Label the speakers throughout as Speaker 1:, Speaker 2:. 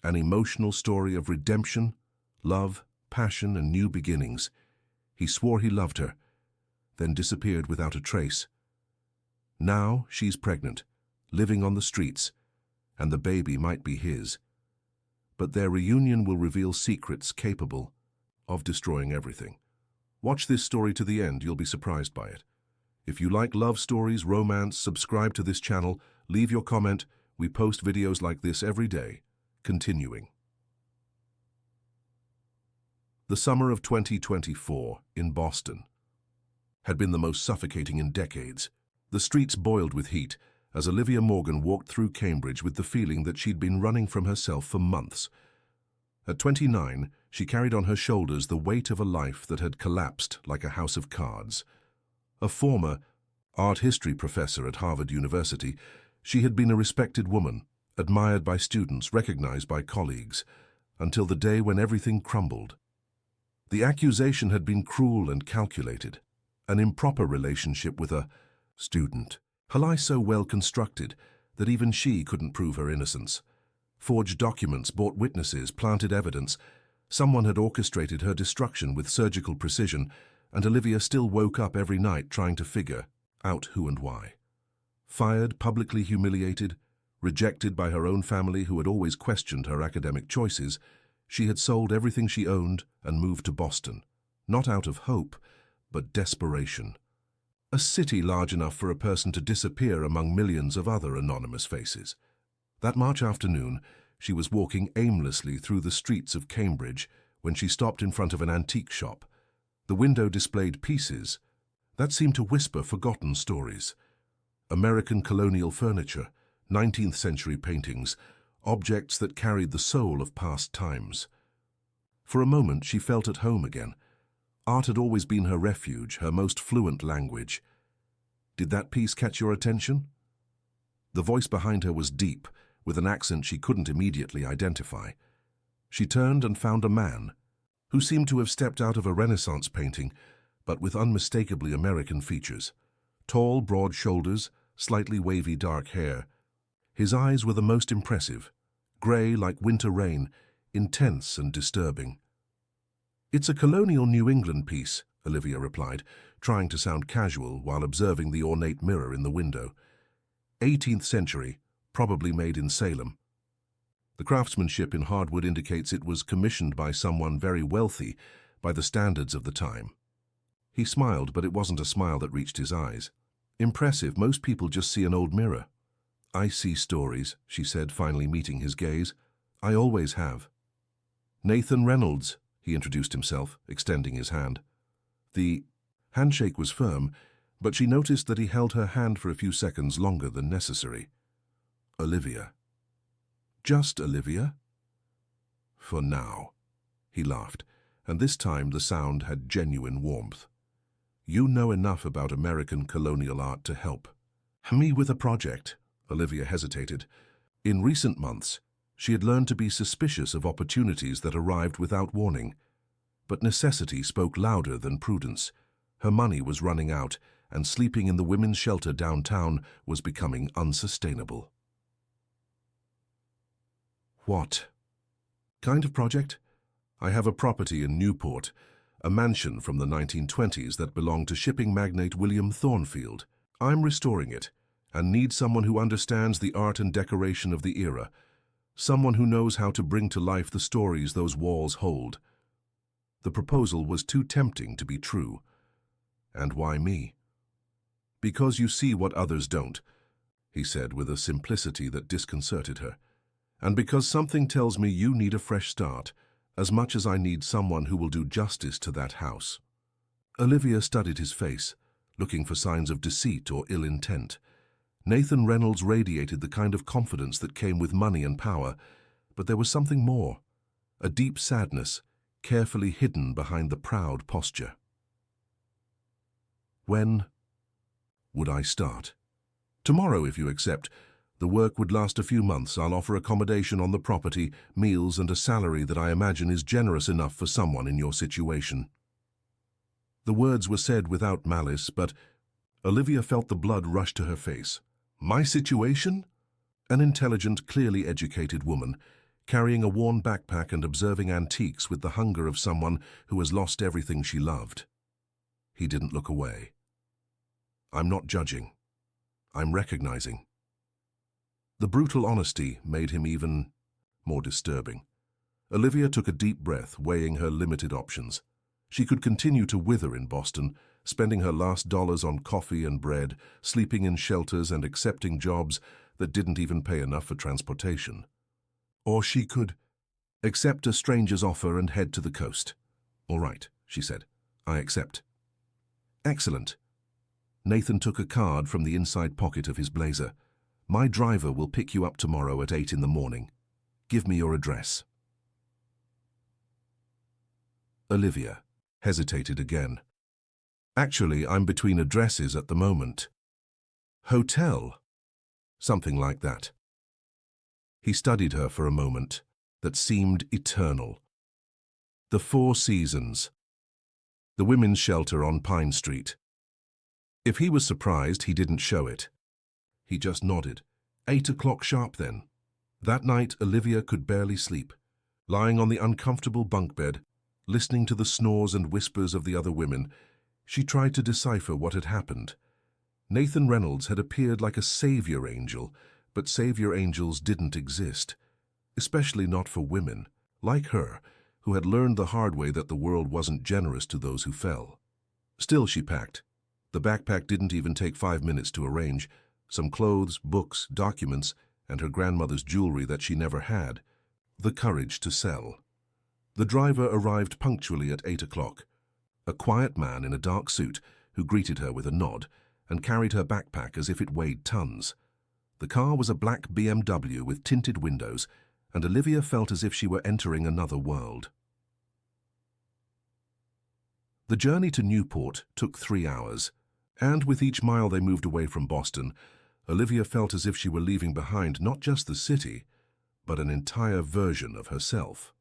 Speaker 1: An emotional story of redemption, love, passion, and new beginnings. He swore he loved her, then disappeared without a trace. Now she's pregnant, living on the streets, and the baby might be his. But their reunion will reveal secrets capable of destroying everything. Watch this story to the end, you'll be surprised by it. If you like love stories, romance, subscribe to this channel, leave your comment. We post videos like this every day. Continuing. The summer of 2024 in Boston had been the most suffocating in decades. The streets boiled with heat as Olivia Morgan walked through Cambridge with the feeling that she'd been running from herself for months. At 29, she carried on her shoulders the weight of a life that had collapsed like a house of cards. A former art history professor at Harvard University, she had been a respected woman, admired by students, recognized by colleagues, until the day when everything crumbled. The accusation had been cruel and calculated, an improper relationship with a student. Her lie so well constructed that even she couldn't prove her innocence. Forged documents, bought witnesses, planted evidence. Someone had orchestrated her destruction with surgical precision, and Olivia still woke up every night trying to figure out who and why. Fired, publicly humiliated, rejected by her own family who had always questioned her academic choices, she had sold everything she owned and moved to Boston, not out of hope, but desperation. A city large enough for a person to disappear among millions of other anonymous faces. That March afternoon, she was walking aimlessly through the streets of Cambridge when she stopped in front of an antique shop. The window displayed pieces that seemed to whisper forgotten stories. American colonial furniture, 19th century paintings, objects that carried the soul of past times. For a moment she felt at home again. Art had always been her refuge, her most fluent language. Did that piece catch your attention? The voice behind her was deep, with an accent she couldn't immediately identify. She turned and found a man, who seemed to have stepped out of a Renaissance painting, but with unmistakably American features. Tall, broad shoulders, slightly wavy dark hair. His eyes were the most impressive, grey like winter rain, intense and disturbing. "It's a colonial New England piece," Olivia replied, trying to sound casual while observing the ornate mirror in the window. 18th century, probably made in Salem. The craftsmanship in hardwood indicates it was commissioned by someone very wealthy by the standards of the time. He smiled, but it wasn't a smile that reached his eyes. "Impressive, most people just see an old mirror." "I see stories," she said, finally meeting his gaze. "I always have." "Nathan Reynolds," he introduced himself, extending his hand. The handshake was firm, but she noticed that he held her hand for a few seconds longer than necessary. "Olivia." "Just Olivia?" "For now," he laughed, and this time the sound had genuine warmth. "You know enough about American colonial art to help." "Me with a project," Olivia hesitated. In recent months, she had learned to be suspicious of opportunities that arrived without warning. But necessity spoke louder than prudence. Her money was running out, and sleeping in the women's shelter downtown was becoming unsustainable. "What kind of project?" "I have a property in Newport, a mansion from the 1920s that belonged to shipping magnate William Thornfield. I'm restoring it, and need someone who understands the art and decoration of the era, someone who knows how to bring to life the stories those walls hold." The proposal was too tempting to be true. "And why me?" "Because you see what others don't," he said with a simplicity that disconcerted her. "And because something tells me you need a fresh start, as much as I need someone who will do justice to that house." Olivia studied his face, looking for signs of deceit or ill intent. Nathan Reynolds radiated the kind of confidence that came with money and power, but there was something more, a deep sadness, carefully hidden behind the proud posture. "When would I start?" "Tomorrow, if you accept. The work would last a few months. I'll offer accommodation on the property, meals, and a salary that I imagine is generous enough for someone in your situation." The words were said without malice, but Olivia felt the blood rush to her face. "My situation?" An intelligent, clearly educated woman, carrying a worn backpack and observing antiques with the hunger of someone who has lost everything she loved. He didn't look away. "I'm not judging. I'm recognizing." The brutal honesty made him even more disturbing. Olivia took a deep breath, weighing her limited options. She could continue to wither in Boston, spending her last dollars on coffee and bread, sleeping in shelters and accepting jobs that didn't even pay enough for transportation. Or she could accept a stranger's offer and head to the coast. "All right," she said. "I accept." "Excellent." Nathan took a card from the inside pocket of his blazer. "My driver will pick you up tomorrow at 8 in the morning. Give me your address." Olivia hesitated again. "Actually, I'm between addresses at the moment." "Hotel?" "Something like that." He studied her for a moment that seemed eternal. "The Four Seasons. The women's shelter on Pine Street." If he was surprised, he didn't show it. He just nodded. 8 o'clock sharp, then. That night, Olivia could barely sleep. Lying on the uncomfortable bunk bed, listening to the snores and whispers of the other women, she tried to decipher what had happened. Nathan Reynolds had appeared like a savior angel, but savior angels didn't exist, especially not for women, like her, who had learned the hard way that the world wasn't generous to those who fell. Still, she packed. The backpack didn't even take 5 minutes to arrange. Some clothes, books, documents, and her grandmother's jewelry that she never had. The courage to sell. The driver arrived punctually at 8 o'clock. A quiet man in a dark suit who greeted her with a nod and carried her backpack as if it weighed tons. The car was a black BMW with tinted windows, and Olivia felt as if she were entering another world. The journey to Newport took 3 hours, and with each mile they moved away from Boston, Olivia felt as if she were leaving behind not just the city, but an entire version of herself.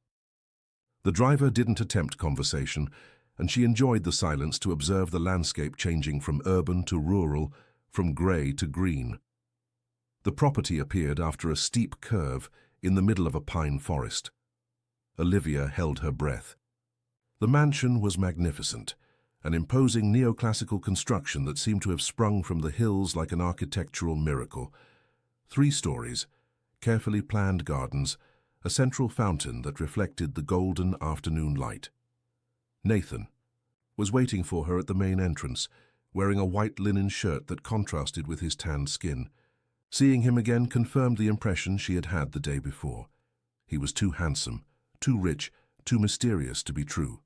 Speaker 1: The driver didn't attempt conversation, and she enjoyed the silence to observe the landscape changing from urban to rural, from grey to green. The property appeared after a steep curve in the middle of a pine forest. Olivia held her breath. The mansion was magnificent, an imposing neoclassical construction that seemed to have sprung from the hills like an architectural miracle. 3 stories, carefully planned gardens, a central fountain that reflected the golden afternoon light. Nathan was waiting for her at the main entrance, wearing a white linen shirt that contrasted with his tanned skin. Seeing him again confirmed the impression she had had the day before. He was too handsome, too rich, too mysterious to be true.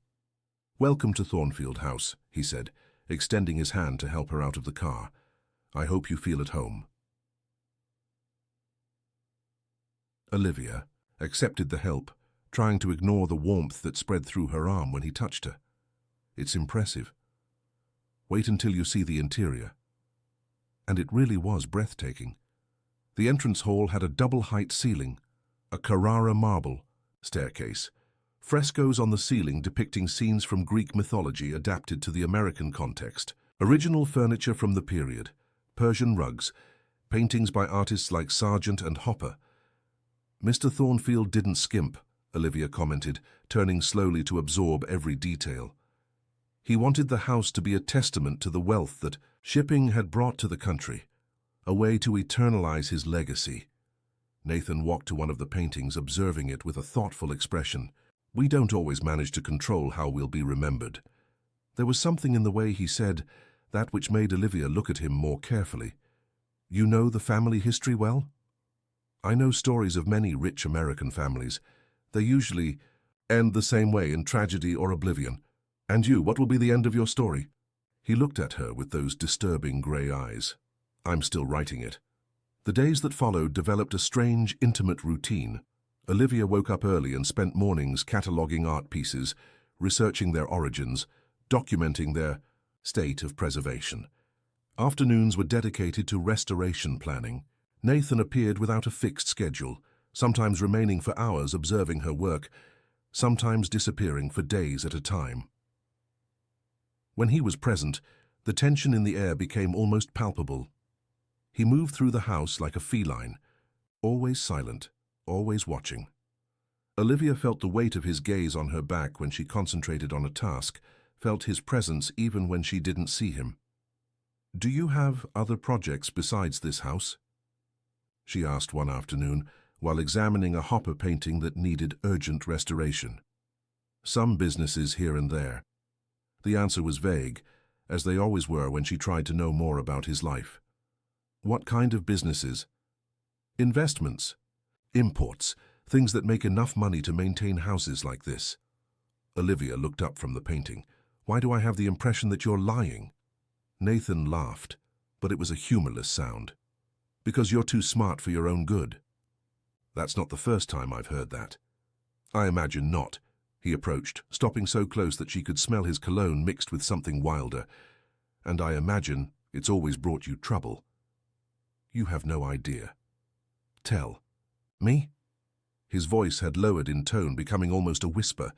Speaker 1: "Welcome to Thornfield House," he said, extending his hand to help her out of the car. "I hope you feel at home." Olivia accepted the help, trying to ignore the warmth that spread through her arm when he touched her. "It's impressive. Wait until you see the interior." And it really was breathtaking. The entrance hall had a double-height ceiling, a Carrara marble staircase, frescoes on the ceiling depicting scenes from Greek mythology adapted to the American context, original furniture from the period, Persian rugs, paintings by artists like Sargent and Hopper. "Mr. Thornfield didn't skimp," Olivia commented, turning slowly to absorb every detail. "He wanted the house to be a testament to the wealth that shipping had brought to the country, a way to eternalize his legacy." Nathan walked to one of the paintings, observing it with a thoughtful expression. "We don't always manage to control how we'll be remembered." There was something in the way he said that which made Olivia look at him more carefully. "You know the family history well?" "I know stories of many rich American families. They usually end the same way, in tragedy or oblivion. And you, what will be the end of your story?" He looked at her with those disturbing grey eyes. "I'm still writing it." The days that followed developed a strange, intimate routine. Olivia woke up early and spent mornings cataloguing art pieces, researching their origins, documenting their state of preservation. Afternoons were dedicated to restoration planning. Nathan appeared without a fixed schedule, sometimes remaining for hours observing her work, sometimes disappearing for days at a time. When he was present, the tension in the air became almost palpable. He moved through the house like a feline, always silent, always watching. Olivia felt the weight of his gaze on her back when she concentrated on a task, felt his presence even when she didn't see him. "Do you have other projects besides this house?" she asked one afternoon while examining a Hopper painting that needed urgent restoration. "Some businesses here and there." The answer was vague, as they always were when she tried to know more about his life. "What kind of businesses?" "Investments. Imports. Things that make enough money to maintain houses like this." Olivia looked up from the painting. "Why do I have the impression that you're lying?" Nathan laughed, but it was a humorless sound. "Because you're too smart for your own good." "That's not the first time I've heard that." "I imagine not." He approached, stopping so close that she could smell his cologne mixed with something wilder. "And I imagine it's always brought you trouble." "You have no idea." "Tell." "Me?" His voice had lowered in tone, becoming almost a whisper.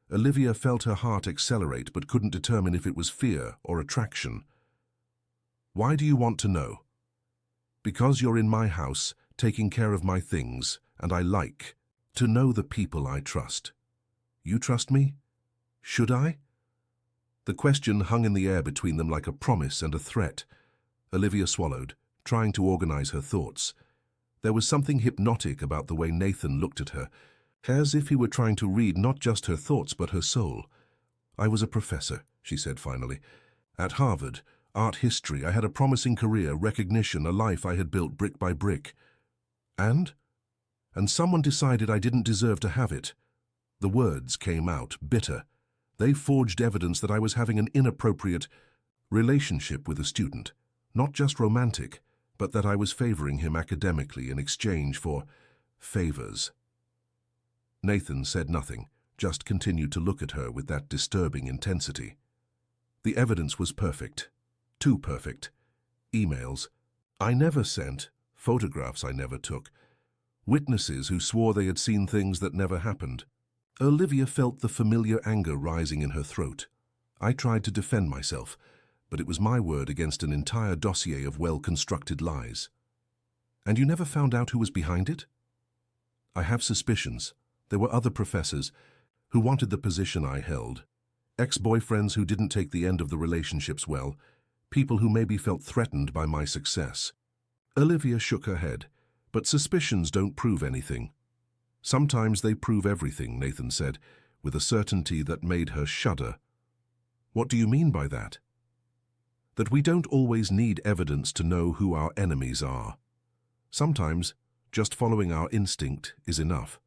Speaker 1: Olivia felt her heart accelerate but couldn't determine if it was fear or attraction. "Why do you want to know?" "Because you're in my house, taking care of my things, and I like to know the people I trust." "You trust me? Should I?" The question hung in the air between them like a promise and a threat. Olivia swallowed, trying to organize her thoughts. There was something hypnotic about the way Nathan looked at her, as if he were trying to read not just her thoughts but her soul. "I was a professor," she said finally. "At Harvard, art history. I had a promising career, recognition, a life I had built brick by brick. And someone decided I didn't deserve to have it." The words came out, bitter. They forged evidence that I was having an inappropriate relationship with a student. Not just romantic, but that I was favoring him academically in exchange for favors. Nathan said nothing, just continued to look at her with that disturbing intensity. The evidence was perfect. Too perfect. Emails I never sent, photographs I never took, witnesses who swore they had seen things that never happened. Olivia felt the familiar anger rising in her throat. I tried to defend myself, but it was my word against an entire dossier of well-constructed lies. "And you never found out who was behind it?" "I have suspicions. There were other professors who wanted the position I held, ex-boyfriends who didn't take the end of the relationships well, people who maybe felt threatened by my success." Olivia shook her head. "But suspicions don't prove anything." "Sometimes they prove everything," Nathan said, with a certainty that made her shudder. "What do you mean by that?" "That we don't always need evidence to know who our enemies are. Sometimes just following our instinct is enough."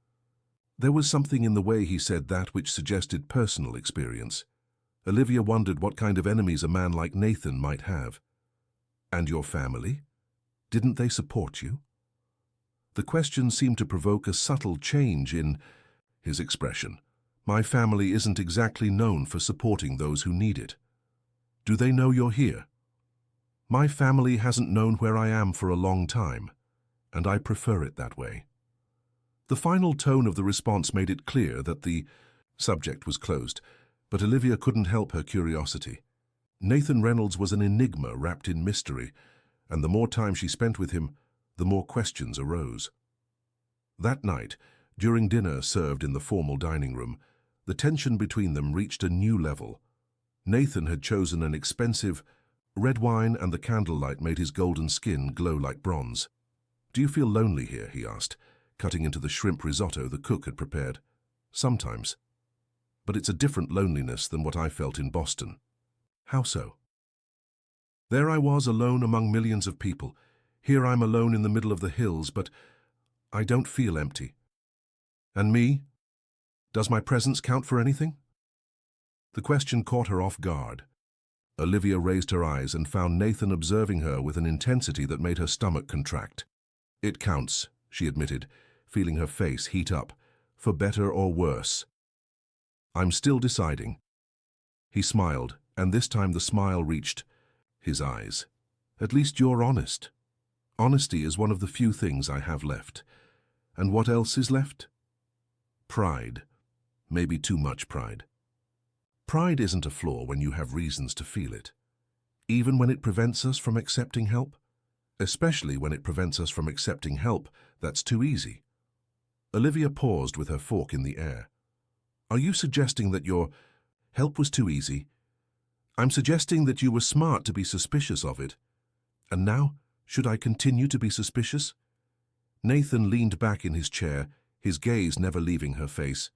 Speaker 1: There was something in the way he said that which suggested personal experience. Olivia wondered what kind of enemies a man like Nathan might have. "And your family? Didn't they support you?" The question seemed to provoke a subtle change in his expression. "My family isn't exactly known for supporting those who need it." "Do they know you're here?" "My family hasn't known where I am for a long time, and I prefer it that way." The final tone of the response made it clear that the subject was closed, but Olivia couldn't help her curiosity. Nathan Reynolds was an enigma wrapped in mystery, and the more time she spent with him, the more questions arose. That night, during dinner served in the formal dining room, the tension between them reached a new level. Nathan had chosen an expensive red wine, and the candlelight made his golden skin glow like bronze. "Do you feel lonely here?" he asked, cutting into the shrimp risotto the cook had prepared. "Sometimes. But it's a different loneliness than what I felt in Boston." "How so?" "There I was, alone among millions of people. Here I'm alone in the middle of the hills, but I don't feel empty." "And me? Does my presence count for anything?" The question caught her off guard. Olivia raised her eyes and found Nathan observing her with an intensity that made her stomach contract. "It counts," she admitted, feeling her face heat up, "for better or worse. I'm still deciding." He smiled, and this time the smile reached his eyes. "At least you're honest. Honesty is one of the few things I have left. And what else is left? Pride. Maybe too much pride. Pride isn't a flaw when you have reasons to feel it. Even when it prevents us from accepting help. Especially when it prevents us from accepting help that's too easy. Olivia paused with her fork in the air. Are you suggesting that your help was too easy? I'm suggesting that you were smart to be suspicious of it. And now, should I continue to be suspicious? Nathan leaned back in his chair, his gaze never leaving her face.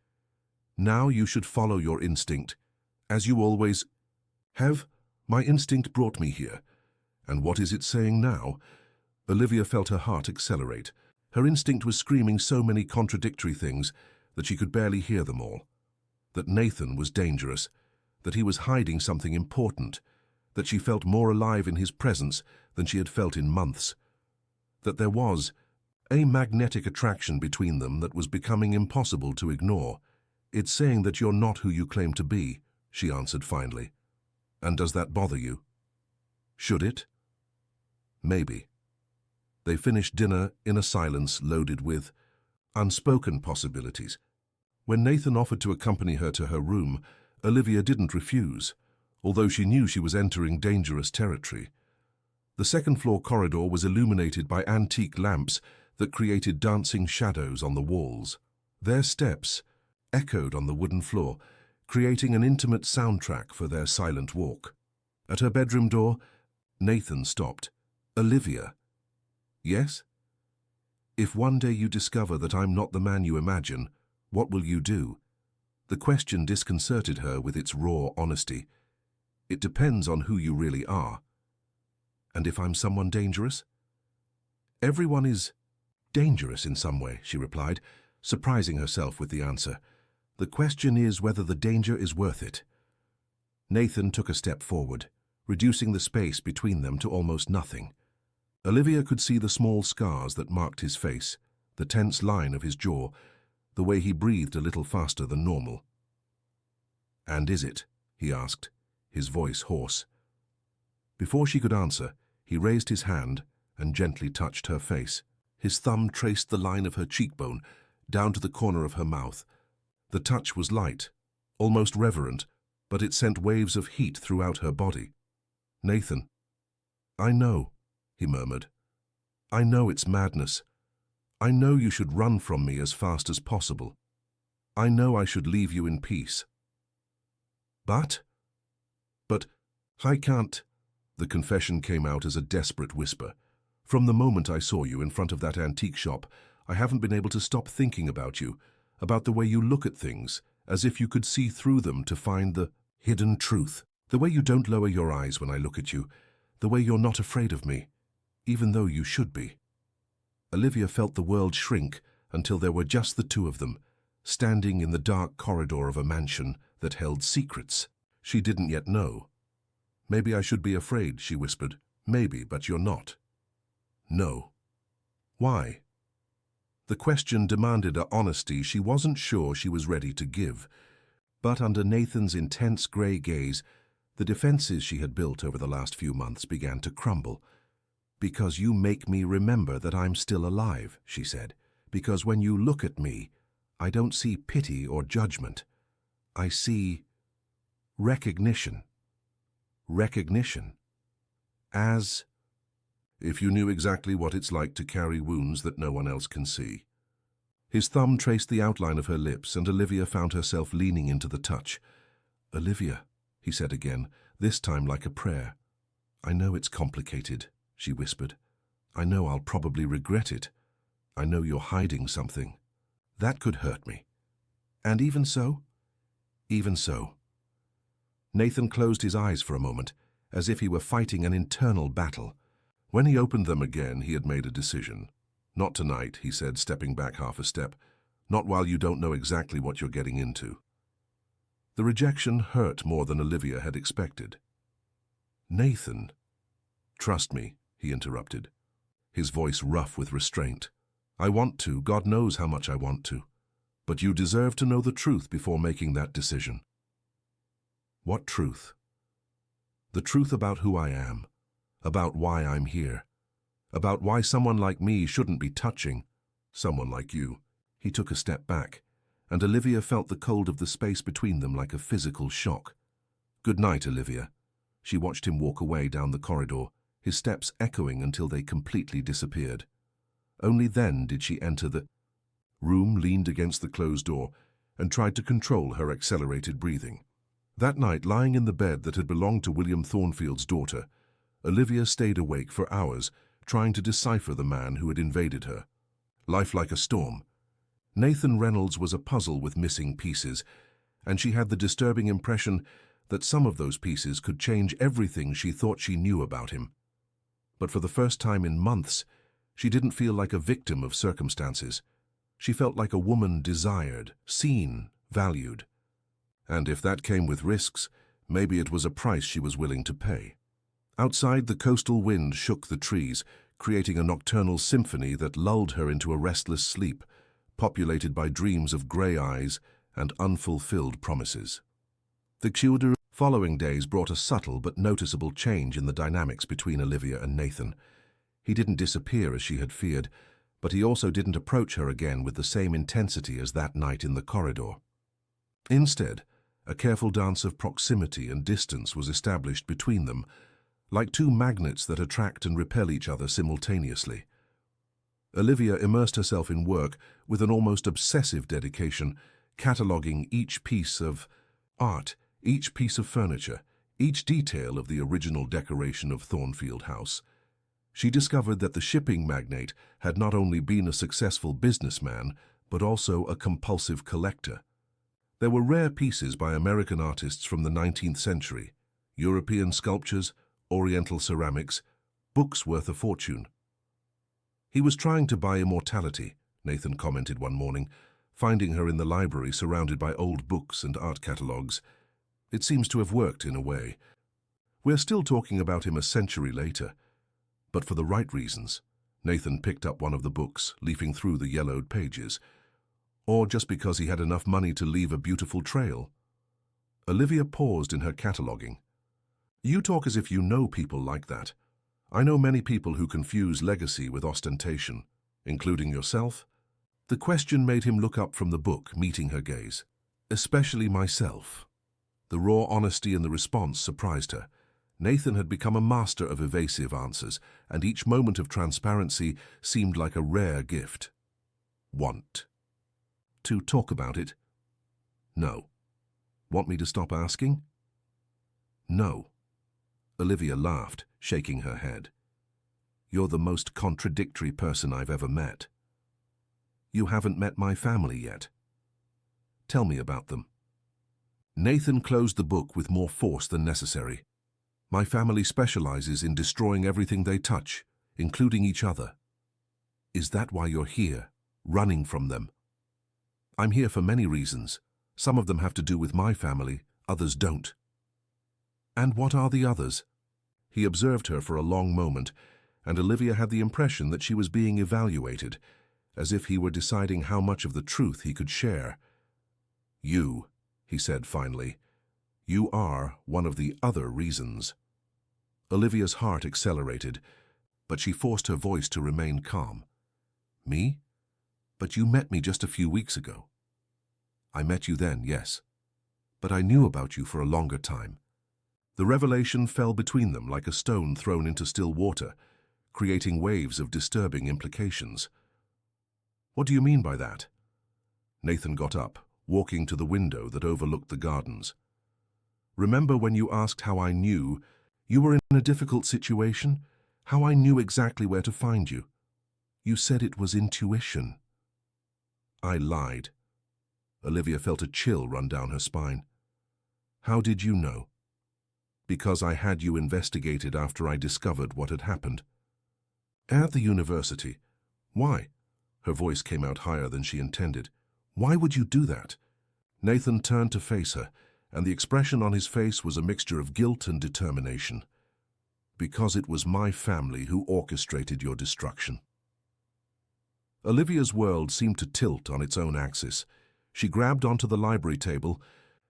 Speaker 1: Now you should follow your instinct, as you always have. My instinct brought me here. And what is it saying now? Olivia felt her heart accelerate. Her instinct was screaming so many contradictory things that she could barely hear them all. That Nathan was dangerous, that he was hiding something important, that she felt more alive in his presence than she had felt in months, that there was a magnetic attraction between them that was becoming impossible to ignore. It's saying that you're not who you claim to be, she answered finally. And does that bother you? Should it? Maybe. They finished dinner in a silence loaded with unspoken possibilities. When Nathan offered to accompany her to her room, Olivia didn't refuse, although she knew she was entering dangerous territory. The second-floor corridor was illuminated by antique lamps that created dancing shadows on the walls. Their steps echoed on the wooden floor, creating an intimate soundtrack for their silent walk. At her bedroom door, Nathan stopped. Olivia. Yes? If one day you discover that I'm not the man you imagine, what will you do? The question disconcerted her with its raw honesty. It depends on who you really are. And if I'm someone dangerous? Everyone is dangerous in some way, she replied, surprising herself with the answer. The question is whether the danger is worth it. Nathan took a step forward, reducing the space between them to almost nothing. Olivia could see the small scars that marked his face, the tense line of his jaw, the way he breathed a little faster than normal. And is it? He asked, his voice hoarse. Before she could answer, he raised his hand and gently touched her face. His thumb traced the line of her cheekbone down to the corner of her mouth. The touch was light, almost reverent, but it sent waves of heat throughout her body. Nathan. I know, he murmured. I know it's madness. I know you should run from me as fast as possible. I know I should leave you in peace. But I can't. The confession came out as a desperate whisper. From the moment I saw you in front of that antique shop, I haven't been able to stop thinking about you, about the way you look at things, as if you could see through them to find the hidden truth. The way you don't lower your eyes when I look at you, the way you're not afraid of me, even though you should be. Olivia felt the world shrink until there were just the two of them, standing in the dark corridor of a mansion that held secrets she didn't yet know. Maybe I should be afraid, she whispered. Maybe, but you're not. No. Why? The question demanded an honesty she wasn't sure she was ready to give. But under Nathan's intense grey gaze, the defenses she had built over the last few months began to crumble. Because you make me remember that I'm still alive, she said. Because when you look at me, I don't see pity or judgment. I see recognition. Recognition. As if you knew exactly what it's like to carry wounds that no one else can see. His thumb traced the outline of her lips, and Olivia found herself leaning into the touch. Olivia, he said again, this time like a prayer. I know it's complicated, she whispered. I know I'll probably regret it. I know you're hiding something. That could hurt me. And even so? Even so. Nathan closed his eyes for a moment, as if he were fighting an internal battle. When he opened them again, he had made a decision. Not tonight, he said, stepping back half a step. Not while you don't know exactly what you're getting into. The rejection hurt more than Olivia had expected. Nathan. Trust me, he interrupted, his voice rough with restraint. I want to, God knows how much I want to. But you deserve to know the truth before making that decision. What truth? The truth about who I am, about why I'm here, about why someone like me shouldn't be touching someone like you. He took a step back, and Olivia felt the cold of the space between them like a physical shock. Good night, Olivia. She watched him walk away down the corridor, his steps echoing until they completely disappeared. Only then did she enter the Room leaned against the closed door and tried to control her accelerated breathing. That night, lying in the bed that had belonged to William Thornfield's daughter, Olivia stayed awake for hours, trying to decipher the man who had invaded her. Life like a storm. Nathan Reynolds was a puzzle with missing pieces, and she had the disturbing impression that some of those pieces could change everything she thought she knew about him. But for the first time in months, she didn't feel like a victim of circumstances. She felt like a woman desired, seen, valued. And if that came with risks, maybe it was a price she was willing to pay. Outside, the coastal wind shook the trees, creating a nocturnal symphony that lulled her into a restless sleep, populated by dreams of grey eyes and unfulfilled promises. The following days brought a subtle but noticeable change in the dynamics between Olivia and Nathan. He didn't disappear as she had feared, but he also didn't approach her again with the same intensity as that night in the corridor. Instead, a careful dance of proximity and distance was established between them, like two magnets that attract and repel each other simultaneously. Olivia immersed herself in work with an almost obsessive dedication, cataloguing each piece of art, each piece of furniture, each detail of the original decoration of Thornfield House. She discovered that the shipping magnate had not only been a successful businessman, but also a compulsive collector. There were rare pieces by American artists from the 19th century, European sculptures, Oriental ceramics, books worth a fortune. He was trying to buy immortality, Nathan commented one morning, finding her in the library surrounded by old books and art catalogues. It seems to have worked in a way. We're still talking about him a century later, but for the right reasons. Nathan picked up one of the books, leafing through the yellowed pages, or just because he had enough money to leave a beautiful trail. Olivia paused in her cataloguing. You talk as if you know people like that. I know many people who confuse legacy with ostentation, including yourself. The question made him look up from the book, meeting her gaze. Especially myself. The raw honesty in the response surprised her. Nathan had become a master of evasive answers, and each moment of transparency seemed like a rare gift. Want to talk about it? No. Want me to stop asking? No. Olivia laughed, shaking her head. You're the most contradictory person I've ever met. You haven't met my family yet. Tell me about them. Nathan closed the book with more force than necessary. My family specializes in destroying everything they touch, including each other. Is that why you're here, running from them? I'm here for many reasons. Some of them have to do with my family, others don't. And what are the others? He observed her for a long moment, and Olivia had the impression that she was being evaluated, as if he were deciding how much of the truth he could share. You, he said finally, you are one of the other reasons. Olivia's heart accelerated, but she forced her voice to remain calm. Me? But you met me just a few weeks ago. I met you then, yes. But I knew about you for a longer time. The revelation fell between them like a stone thrown into still water, creating waves of disturbing implications. What do you mean by that? Nathan got up, walking to the window that overlooked the gardens. Remember when you asked how I knew you were in a difficult situation? How I knew exactly where to find you? You said it was intuition. I lied. Olivia felt a chill run down her spine. How did you know? Because I had you investigated after I discovered what had happened. At the university. Why? Her voice came out higher than she intended. Why would you do that? Nathan turned to face her, and the expression on his face was a mixture of guilt and determination. Because it was my family who orchestrated your destruction. Olivia's world seemed to tilt on its own axis. She grabbed onto the library table,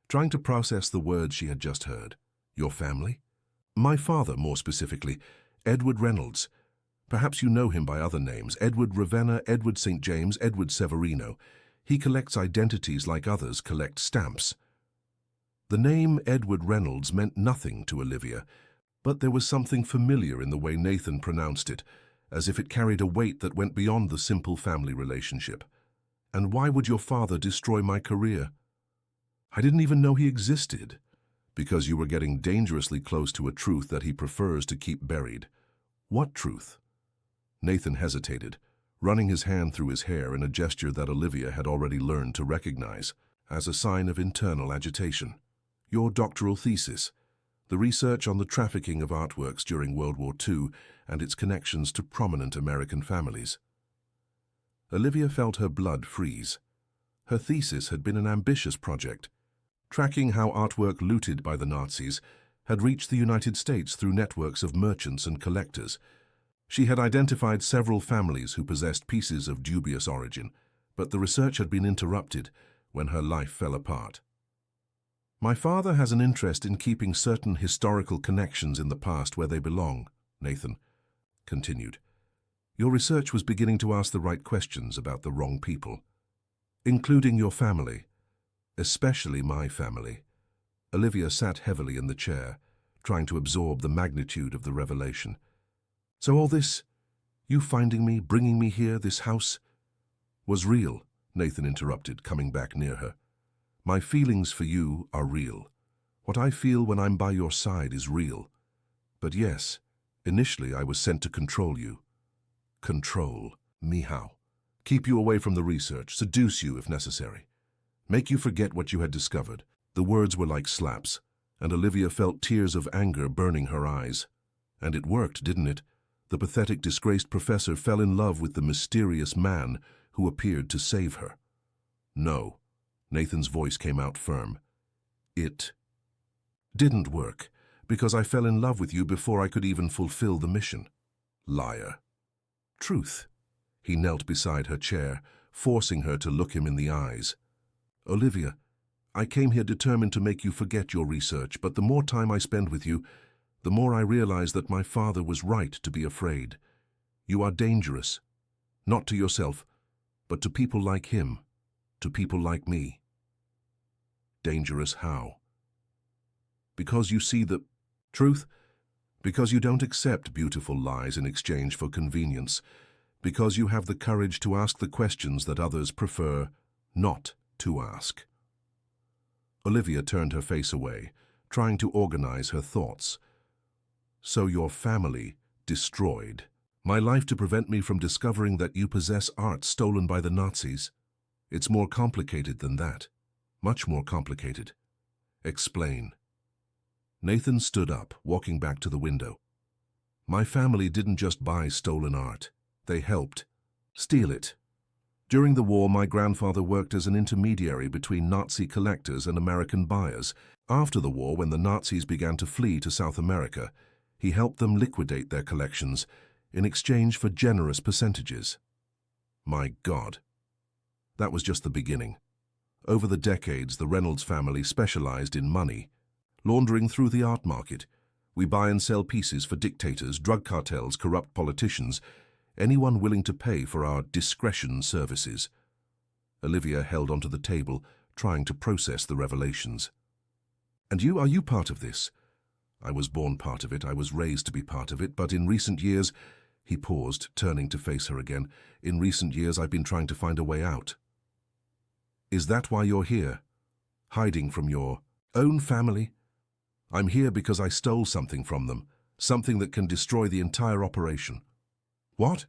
Speaker 1: trying to process the words she had just heard. Your family? My father, more specifically, Edward Reynolds. Perhaps you know him by other names, Edward Ravenna, Edward St. James, Edward Severino. He collects identities like others collect stamps. The name Edward Reynolds meant nothing to Olivia, but there was something familiar in the way Nathan pronounced it, as if it carried a weight that went beyond the simple family relationship. And why would your father destroy my career? I didn't even know he existed. Because you were getting dangerously close to a truth that he prefers to keep buried. What truth? Nathan hesitated, running his hand through his hair in a gesture that Olivia had already learned to recognize as a sign of internal agitation. Your doctoral thesis, the research on the trafficking of artworks during World War II and its connections to prominent American families. Olivia felt her blood freeze. Her thesis had been an ambitious project, tracking how artwork looted by the Nazis had reached the United States through networks of merchants and collectors. She had identified several families who possessed pieces of dubious origin, but the research had been interrupted when her life fell apart. My father has an interest in keeping certain historical connections in the past where they belong, Nathan continued. Your research was beginning to ask the right questions about the wrong people, including your family. Especially my family. Olivia sat heavily in the chair, trying to absorb the magnitude of the revelation. So all this, you finding me, bringing me here, this house, was real, Nathan interrupted, coming back near her. My feelings for you are real. What I feel when I'm by your side is real. But yes, initially I was sent to control you. Control me how? Keep you away from the research, seduce you if necessary. Make you forget what you had discovered. The words were like slaps, and Olivia felt tears of anger burning her eyes. And it worked, didn't it? The pathetic, disgraced professor fell in love with the mysterious man who appeared to save her. No, Nathan's voice came out firm. It didn't work, because I fell in love with you before I could even fulfill the mission. Liar. Truth. He knelt beside her chair, forcing her to look him in the eyes. Olivia, I came here determined to make you forget your research, but the more time I spend with you, the more I realize that my father was right to be afraid. You are dangerous, not to yourself, but to people like him, to people like me. Dangerous how? Because you see the truth, because you don't accept beautiful lies in exchange for convenience, because you have the courage to ask the questions that others prefer not to ask. Olivia turned her face away, trying to organize her thoughts. So your family destroyed my life to prevent me from discovering that you possess art stolen by the Nazis. It's more complicated than that. Much more complicated. Explain. Nathan stood up, walking back to the window. My family didn't just buy stolen art. They helped steal it. During the war, my grandfather worked as an intermediary between Nazi collectors and American buyers. After the war, when the Nazis began to flee to South America, he helped them liquidate their collections in exchange for generous percentages. My God. That was just the beginning. Over the decades, the Reynolds family specialized in money, laundering through the art market. We buy and sell pieces for dictators, drug cartels, corrupt politicians, anyone willing to pay for our discretion services. Olivia held onto the table, trying to process the revelations. And are you part of this? I was born part of it, I was raised to be part of it, but in recent years, he paused, turning to face her again, in recent years I've been trying to find a way out. Is that why you're here? Hiding from your own family? I'm here because I stole something from them, something that can destroy the entire operation. What?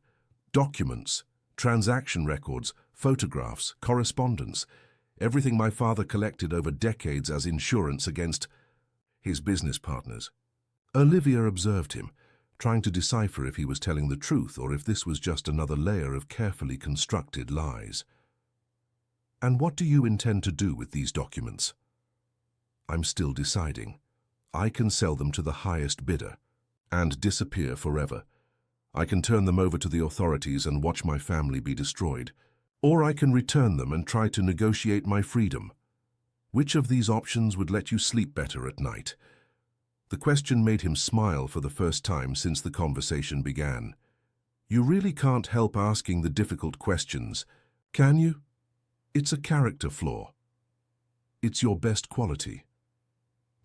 Speaker 1: Documents, transaction records, photographs, correspondence, everything my father collected over decades as insurance against his business partners. Olivia observed him, trying to decipher if he was telling the truth or if this was just another layer of carefully constructed lies. And what do you intend to do with these documents? I'm still deciding. I can sell them to the highest bidder and disappear forever. I can turn them over to the authorities and watch my family be destroyed. Or I can return them and try to negotiate my freedom. Which of these options would let you sleep better at night? The question made him smile for the first time since the conversation began. You really can't help asking the difficult questions, can you? It's a character flaw. It's your best quality.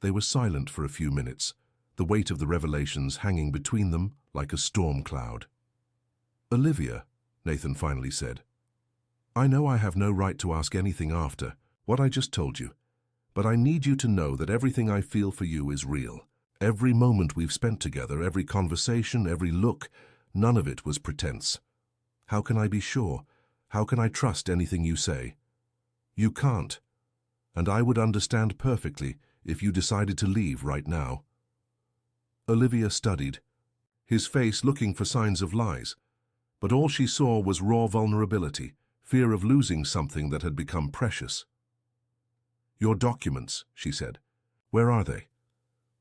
Speaker 1: They were silent for a few minutes, the weight of the revelations hanging between them like a storm cloud. Olivia, Nathan finally said, I know I have no right to ask anything after what I just told you, but I need you to know that everything I feel for you is real. Every moment we've spent together, every conversation, every look, none of it was pretense. How can I be sure? How can I trust anything you say? You can't, and I would understand perfectly if you decided to leave right now. Olivia studied, his face looking for signs of lies, but all she saw was raw vulnerability, fear of losing something that had become precious. Your documents, she said. Where are they?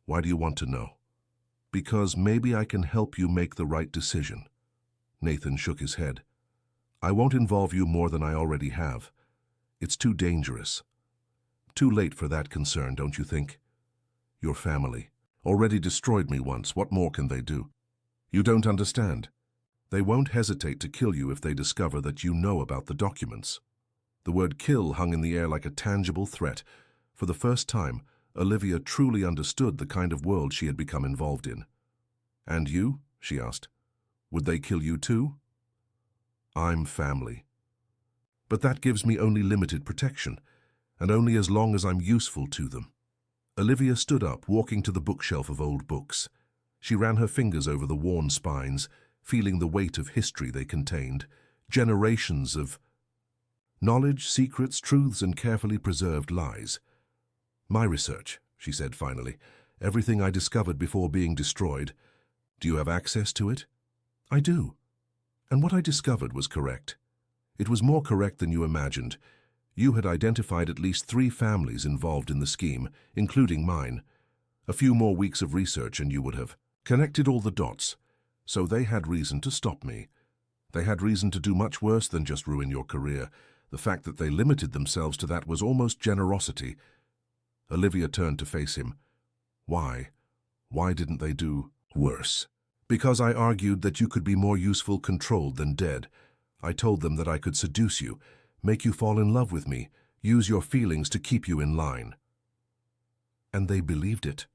Speaker 1: Why do you want to know? Because maybe I can help you make the right decision. Nathan shook his head. I won't involve you more than I already have. It's too dangerous. Too late for that concern, don't you think? Your family already destroyed me once. What more can they do? You don't understand. They won't hesitate to kill you if they discover that you know about the documents. The word kill hung in the air like a tangible threat. For the first time, Olivia truly understood the kind of world she had become involved in. And you? She asked. Would they kill you too? I'm family. But that gives me only limited protection, and only as long as I'm useful to them. Olivia stood up, walking to the bookshelf of old books. She ran her fingers over the worn spines, feeling the weight of history they contained, generations of knowledge, secrets, truths, and carefully preserved lies. My research, she said finally, everything I discovered before being destroyed. Do you have access to it? I do. And what I discovered was correct. It was more correct than you imagined. You had identified at least 3 families involved in the scheme, including mine. A few more weeks of research and you would have connected all the dots. So they had reason to stop me. They had reason to do much worse than just ruin your career. The fact that they limited themselves to that was almost generosity. Olivia turned to face him. Why? Why didn't they do worse? Because I argued that you could be more useful controlled than dead. I told them that I could seduce you, make you fall in love with me, use your feelings to keep you in line. And they believed it.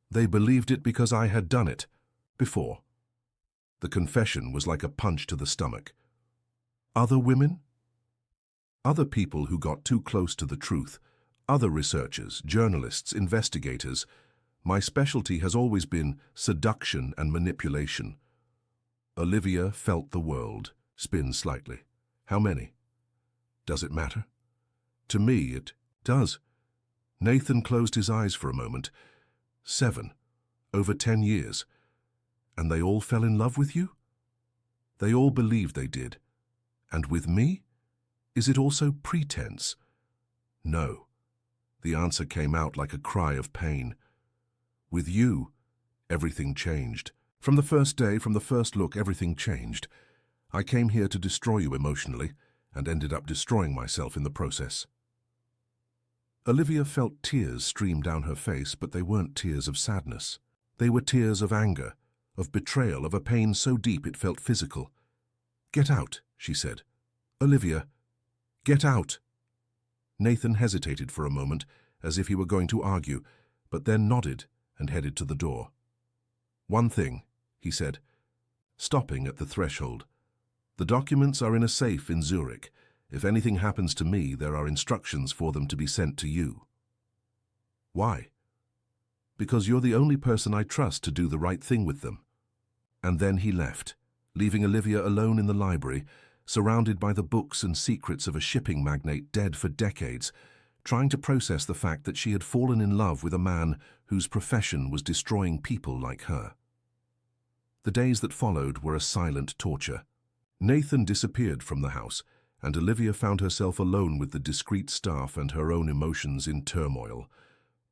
Speaker 1: They believed it because I had done it before. The confession was like a punch to the stomach. Other women? Other people who got too close to the truth. Other researchers, journalists, investigators. My specialty has always been seduction and manipulation. Olivia felt the world spin slightly. How many? Does it matter? To me, it does. Nathan closed his eyes for a moment. 7. Over 10 years. And they all fell in love with you? They all believed they did. And with me? Is it also pretense? No. The answer came out like a cry of pain. With you, everything changed. From the first day, from the first look, everything changed. I came here to destroy you emotionally, and ended up destroying myself in the process. Olivia felt tears stream down her face, but they weren't tears of sadness. They were tears of anger, of betrayal, of a pain so deep it felt physical. Get out, she said. Olivia, get out. Nathan hesitated for a moment, as if he were going to argue, but then nodded and headed to the door. One thing, he said, stopping at the threshold. The documents are in a safe in Zurich. If anything happens to me, there are instructions for them to be sent to you. Why? Because you're the only person I trust to do the right thing with them. And then he left, leaving Olivia alone in the library, surrounded by the books and secrets of a shipping magnate dead for decades, trying to process the fact that she had fallen in love with a man whose profession was destroying people like her. The days that followed were a silent torture. Nathan disappeared from the house, and Olivia found herself alone with the discreet staff and her own emotions in turmoil.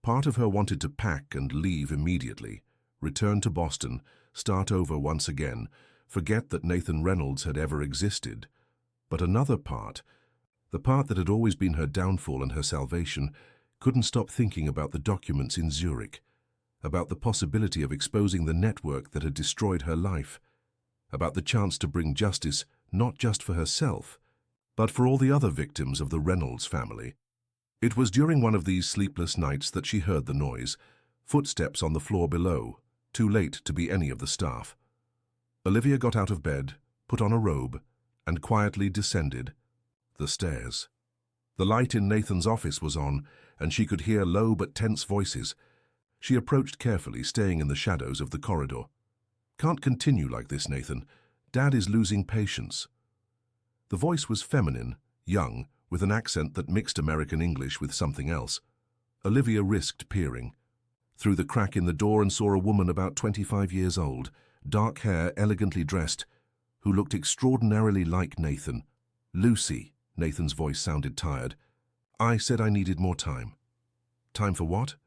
Speaker 1: Part of her wanted to pack and leave immediately, return to Boston, start over once again, forget that Nathan Reynolds had ever existed. But another part, the part that had always been her downfall and her salvation, couldn't stop thinking about the documents in Zurich, about the possibility of exposing the network that had destroyed her life, about the chance to bring justice not just for herself, but for all the other victims of the Reynolds family. It was during one of these sleepless nights that she heard the noise, footsteps on the floor below, too late to be any of the staff. Olivia got out of bed, put on a robe, and quietly descended, The stairs. The light in Nathan's office was on, and she could hear low but tense voices. She approached carefully, staying in the shadows of the corridor. "Can't continue like this, Nathan. Dad is losing patience." The voice was feminine, young, with an accent that mixed American English with something else. Olivia risked peering through the crack in the door and saw a woman about 25 years old, dark hair, elegantly dressed, who looked extraordinarily like Nathan. "Lucy," Nathan's voice sounded tired. "I said I needed more time." "Time for what?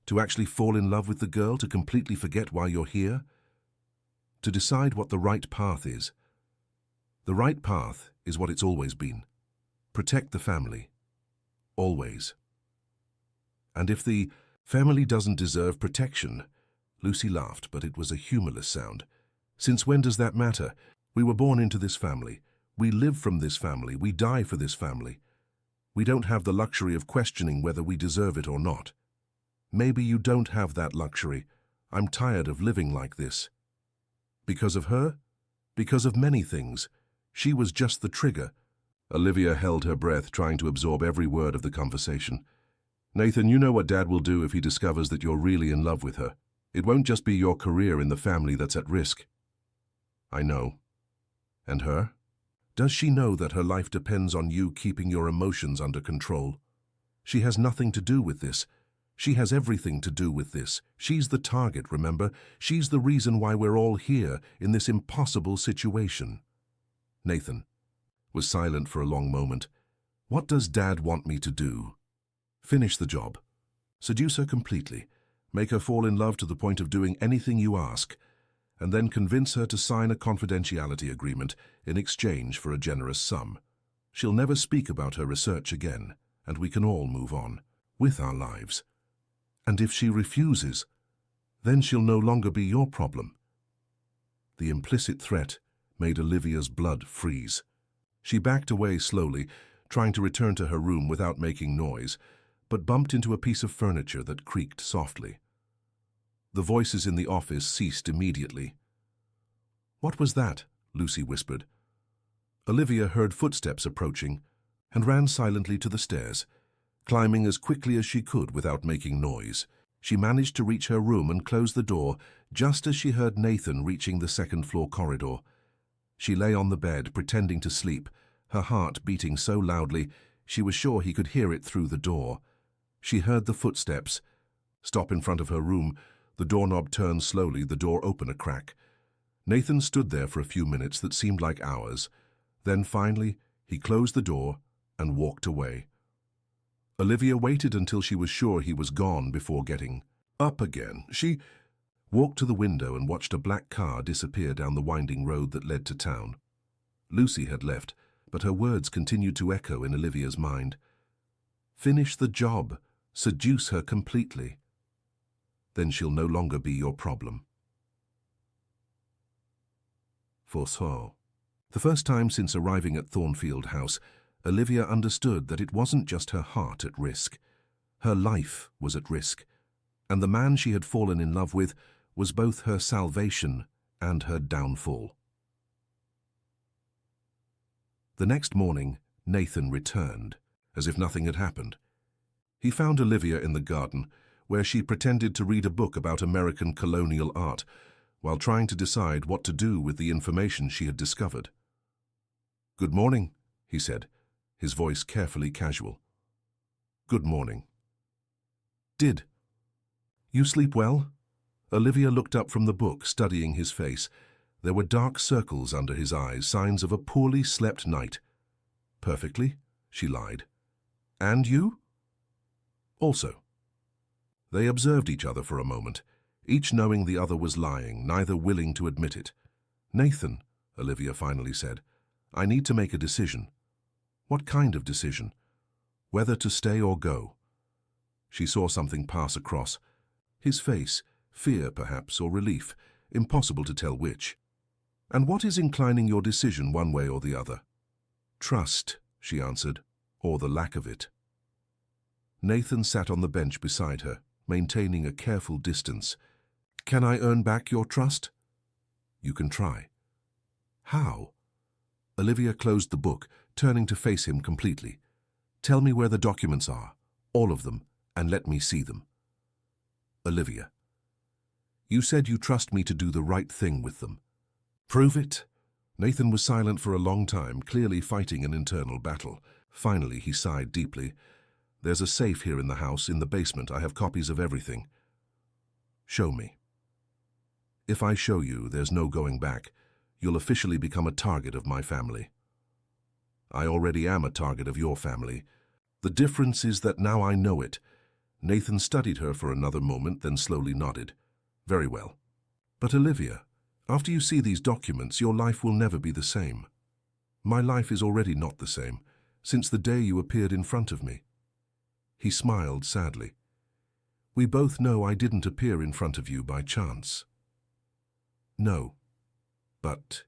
Speaker 1: To actually fall in love with the girl, to completely forget why you're here? To decide what the right path is. The right path is what it's always been. Protect the family. Always. And if the family doesn't deserve protection—" Lucy laughed, but it was a humorless sound. "Since when does that matter? We were born into this family. We live from this family. We die for this family. We don't have the luxury of questioning whether we deserve it or not. Maybe you don't have that luxury. I'm tired of living like this." "Because of her? Because of many things. She was just the trigger." Olivia held her breath, trying to absorb every word of the conversation. "Nathan, you know what Dad will do if he discovers that you're really in love with her. It won't just be your career in the family that's at risk." "I know. And her? Does she know that her life depends on you keeping your emotions under control? She has nothing to do with this. She has everything to do with this. She's the target, remember? She's the reason why we're all here in this impossible situation." Nathan was silent for a long moment. "What does Dad want me to do?" "Finish the job. Seduce her completely. Make her fall in love to the point of doing anything you ask, and then convince her to sign a confidentiality agreement in exchange for a generous sum. She'll never speak about her research again, and we can all move on with our lives. And if she refuses, then she'll no longer be your problem." The implicit threat made Olivia's blood freeze. She backed away slowly, trying to return to her room without making noise, but bumped into a piece of furniture that creaked softly. The voices in the office ceased immediately. "What was that?" Lucy whispered. Olivia heard footsteps approaching and ran silently to the stairs, climbing as quickly as she could without making noise. She managed to reach her room and close the door just as she heard Nathan reaching the second-floor corridor. She lay on the bed, pretending to sleep, her heart beating so loudly she was sure he could hear it through the door. She heard the footsteps stop in front of her room, the doorknob turn slowly, the door open a crack. Nathan stood there for a few minutes that seemed like hours. Then finally, he closed the door and walked away. Olivia waited until she was sure he was gone before getting up again. She walked to the window and watched a black car disappear down the winding road that led to town. Lucy had left, but her words continued to echo in Olivia's mind. "Finish the job. Seduce her completely. Then she'll no longer be your problem." For so, the first time since arriving at Thornfield House, Olivia understood that it wasn't just her heart at risk. Her life was at risk, and the man she had fallen in love with was both her salvation and her downfall. The next morning, Nathan returned, as if nothing had happened. He found Olivia in the garden, where she pretended to read a book about American colonial art, while trying to decide what to do with the information she had discovered. "Good morning," he said, his voice carefully casual. "Good morning." "Did you sleep well?" Olivia looked up from the book, studying his face. There were dark circles under his eyes, signs of a poorly slept night. "Perfectly," she lied. "And you?" "Also." They observed each other for a moment, each knowing the other was lying, neither willing to admit it. "Nathan," Olivia finally said, "I need to make a decision." "What kind of decision?" "Whether to stay or go." She saw something pass across his face, fear perhaps, or relief, impossible to tell which. "And what is inclining your decision one way or the other?" "Trust," she answered, "or the lack of it." Nathan sat on the bench beside her, maintaining a careful distance. "Can I earn back your trust?" "You can try." "How?" Olivia closed the book, turning to face him completely. "Tell me where the documents are, all of them, and let me see them." Olivia: "You said you trust me to do the right thing with them. Prove it." Nathan was silent for a long time, clearly fighting an internal battle. Finally, he sighed deeply. "There's a safe here in the house, in the basement. I have copies of everything." "Show me." "If I show you, there's no going back. You'll officially become a target of my family." "I already am a target of your family. The difference is that now I know it." Nathan studied her for another moment, then slowly nodded. "Very well. But Olivia, after you see these documents, your life will never be the same. My life is already not the same, since the day you appeared in front of me." He smiled sadly. "We both know I didn't appear in front of you by chance." "No. But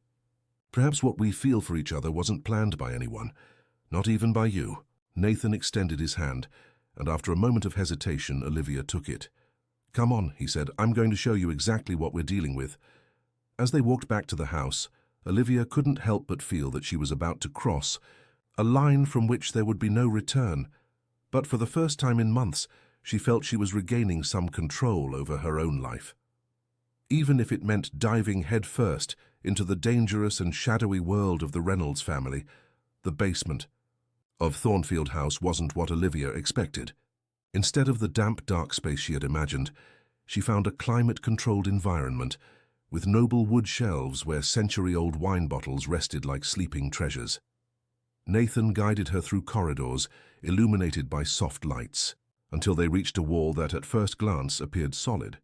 Speaker 1: perhaps what we feel for each other wasn't planned by anyone, not even by you." Nathan extended his hand, and after a moment of hesitation, Olivia took it. "Come on," he said. "I'm going to show you exactly what we're dealing with." As they walked back to the house, Olivia couldn't help but feel that she was about to cross a line from which there would be no return. But for the first time in months, she felt she was regaining some control over her own life. Even if it meant diving headfirst into the dangerous and shadowy world of the Reynolds family, the basement of Thornfield House wasn't what Olivia expected. Instead of the damp, dark space she had imagined, she found a climate-controlled environment with noble wood shelves where century-old wine bottles rested like sleeping treasures. Nathan guided her through corridors illuminated by soft lights, until they reached a wall that at first glance appeared solid.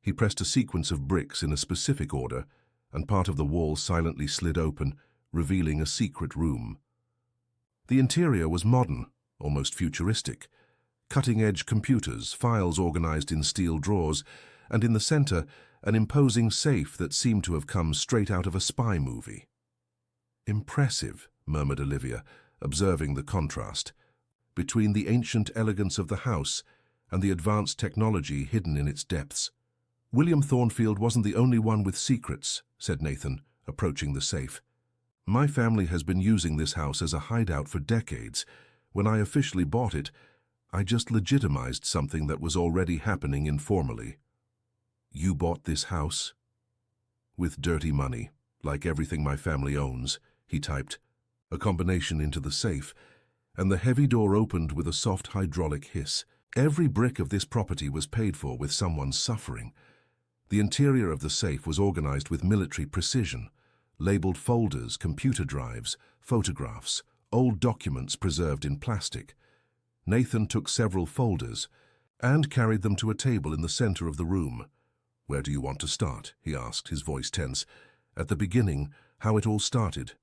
Speaker 1: He pressed a sequence of bricks in a specific order, and part of the wall silently slid open, revealing a secret room. The interior was modern, almost futuristic. Cutting-edge computers, files organized in steel drawers, and in the center, an imposing safe that seemed to have come straight out of a spy movie. "Impressive," murmured Olivia, observing the contrast between the ancient elegance of the house and the advanced technology hidden in its depths. "William Thornfield wasn't the only one with secrets," said Nathan, approaching the safe. "My family has been using this house as a hideout for decades. When I officially bought it, I just legitimized something that was already happening informally." "You bought this house?" "With dirty money, like everything my family owns," he typed, a combination into the safe, and the heavy door opened with a soft hydraulic hiss. Every brick of this property was paid for with someone's suffering. The interior of the safe was organized with military precision, labeled folders, computer drives, photographs, old documents preserved in plastic. Nathan took several folders and carried them to a table in the center of the room. "Where do you want to start?" he asked, his voice tense. "At the beginning, how it all started."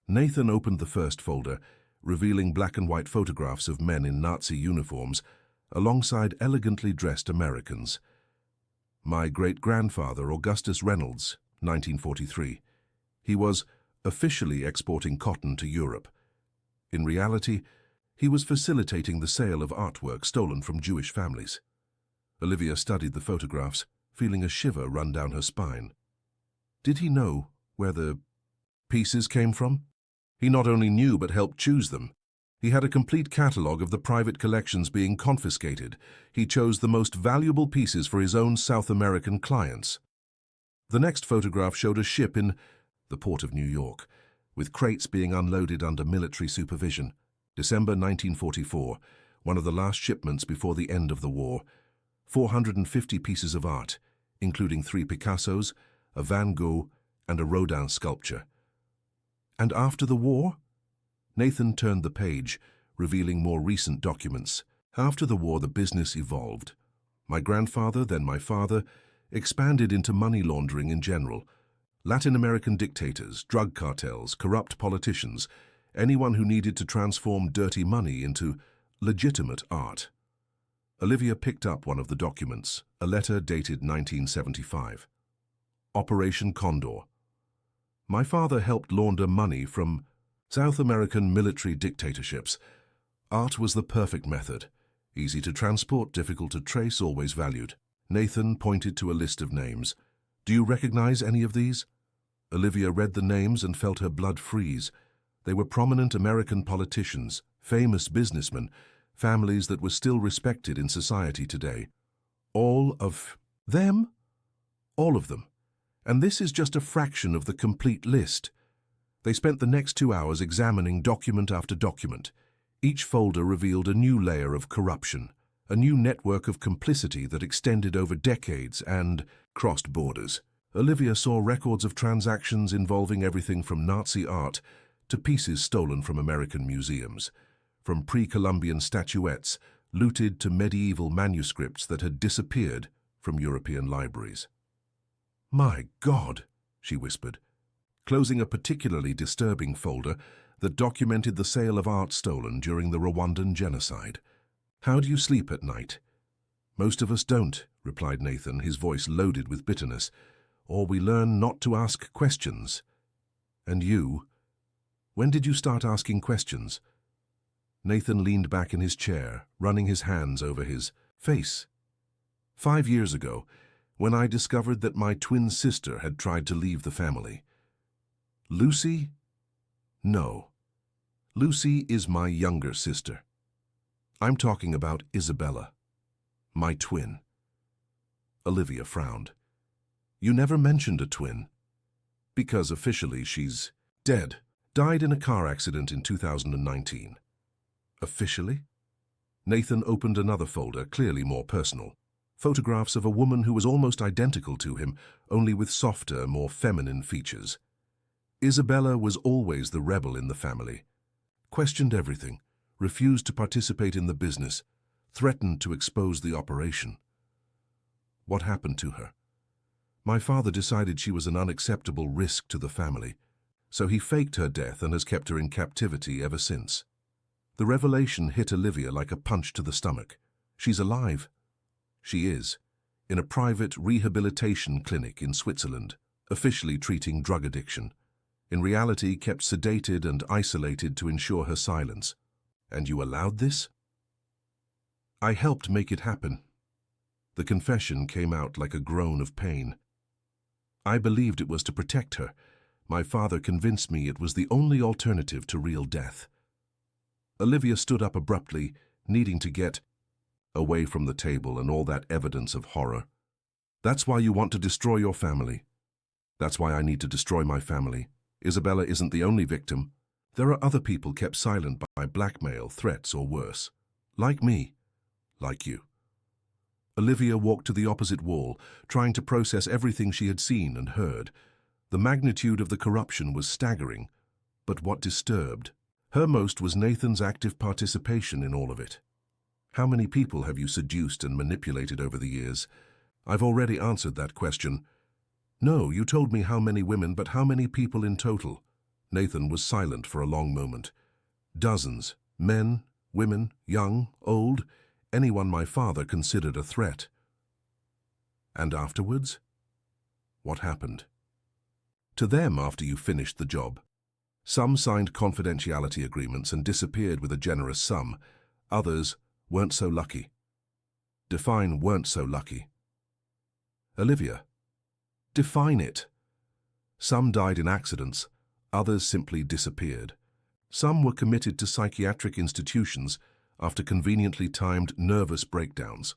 Speaker 1: Nathan opened the first folder, revealing black and white photographs of men in Nazi uniforms alongside elegantly dressed Americans. "My great-grandfather, Augustus Reynolds, 1943. He was officially exporting cotton to Europe. In reality, he was facilitating the sale of artwork stolen from Jewish families." Olivia studied the photographs, feeling a shiver run down her spine. Did he know where the pieces came from? He not only knew but helped choose them. He had a complete catalogue of the private collections being confiscated. He chose the most valuable pieces for his own South American clients. The next photograph showed a ship in the port of New York, with crates being unloaded under military supervision. December 1944, one of the last shipments before the end of the war. 450 pieces of art, including 3 Picassos, a Van Gogh, and a Rodin sculpture. And after the war? Nathan turned the page, revealing more recent documents. After the war, the business evolved. My grandfather, then my father, expanded into money laundering in general. Latin American dictators, drug cartels, corrupt politicians, anyone who needed to transform dirty money into legitimate art. Olivia picked up one of the documents, a letter dated 1975. Operation Condor. My father helped launder money from South American military dictatorships. Art was the perfect method. Easy to transport, difficult to trace, always valued. Nathan pointed to a list of names. Do you recognize any of these? Olivia read the names and felt her blood freeze. They were prominent American politicians, famous businessmen, families that were still respected in society today. All of them? All of them. And this is just a fraction of the complete list. They spent the next 2 hours examining document after document. Each folder revealed a new layer of corruption, a new network of complicity that extended over decades and crossed borders. Olivia saw records of transactions involving everything from Nazi art to pieces stolen from American museums, from pre-Columbian statuettes looted to medieval manuscripts that had disappeared from European libraries. "My God," she whispered, closing a particularly disturbing folder that documented the sale of art stolen during the Rwandan genocide. "How do you sleep at night?" "Most of us don't," replied Nathan, his voice loaded with bitterness. "Or we learn not to ask questions." "And you? When did you start asking questions?" Nathan leaned back in his chair, running his hands over his face. 5 years ago, when I discovered that my twin sister had tried to leave the family. Lucy? No. Lucy is my younger sister. I'm talking about Isabella, my twin. Olivia frowned. "You never mentioned a twin." "Because officially she's dead. Died in a car accident in 2019. "Officially?" Nathan opened another folder, clearly more personal. Photographs of a woman who was almost identical to him, only with softer, more feminine features. Isabella was always the rebel in the family. Questioned everything, refused to participate in the business, threatened to expose the operation. What happened to her? My father decided she was an unacceptable risk to the family, so he faked her death and has kept her in captivity ever since. The revelation hit Olivia like a punch to the stomach. She's alive. She is, in a private rehabilitation clinic in Switzerland, officially treating drug addiction. In reality, kept sedated and isolated to ensure her silence. And you allowed this? I helped make it happen. The confession came out like a groan of pain. I believed it was to protect her. My father convinced me it was the only alternative to real death. Olivia stood up abruptly, needing to get away from the table and all that evidence of horror. That's why you want to destroy your family. That's why I need to destroy my family. Isabella isn't the only victim. There are other people kept silent by blackmail, threats, or worse. Like me. Like you. Olivia walked to the opposite wall, trying to process everything she had seen and heard. The magnitude of the corruption was staggering, but what disturbed her most was Nathan's active participation in all of it. How many people have you seduced and manipulated over the years? I've already answered that question. No, you told me how many women, but how many people in total? Nathan was silent for a long moment. Dozens. Men, women, young, old, anyone my father considered a threat. And afterwards? What happened? To them after you finished the job. Some signed confidentiality agreements and disappeared with a generous sum. Others weren't so lucky. Define weren't so lucky. Olivia, define it. Some died in accidents, others simply disappeared. Some were committed to psychiatric institutions after conveniently timed nervous breakdowns.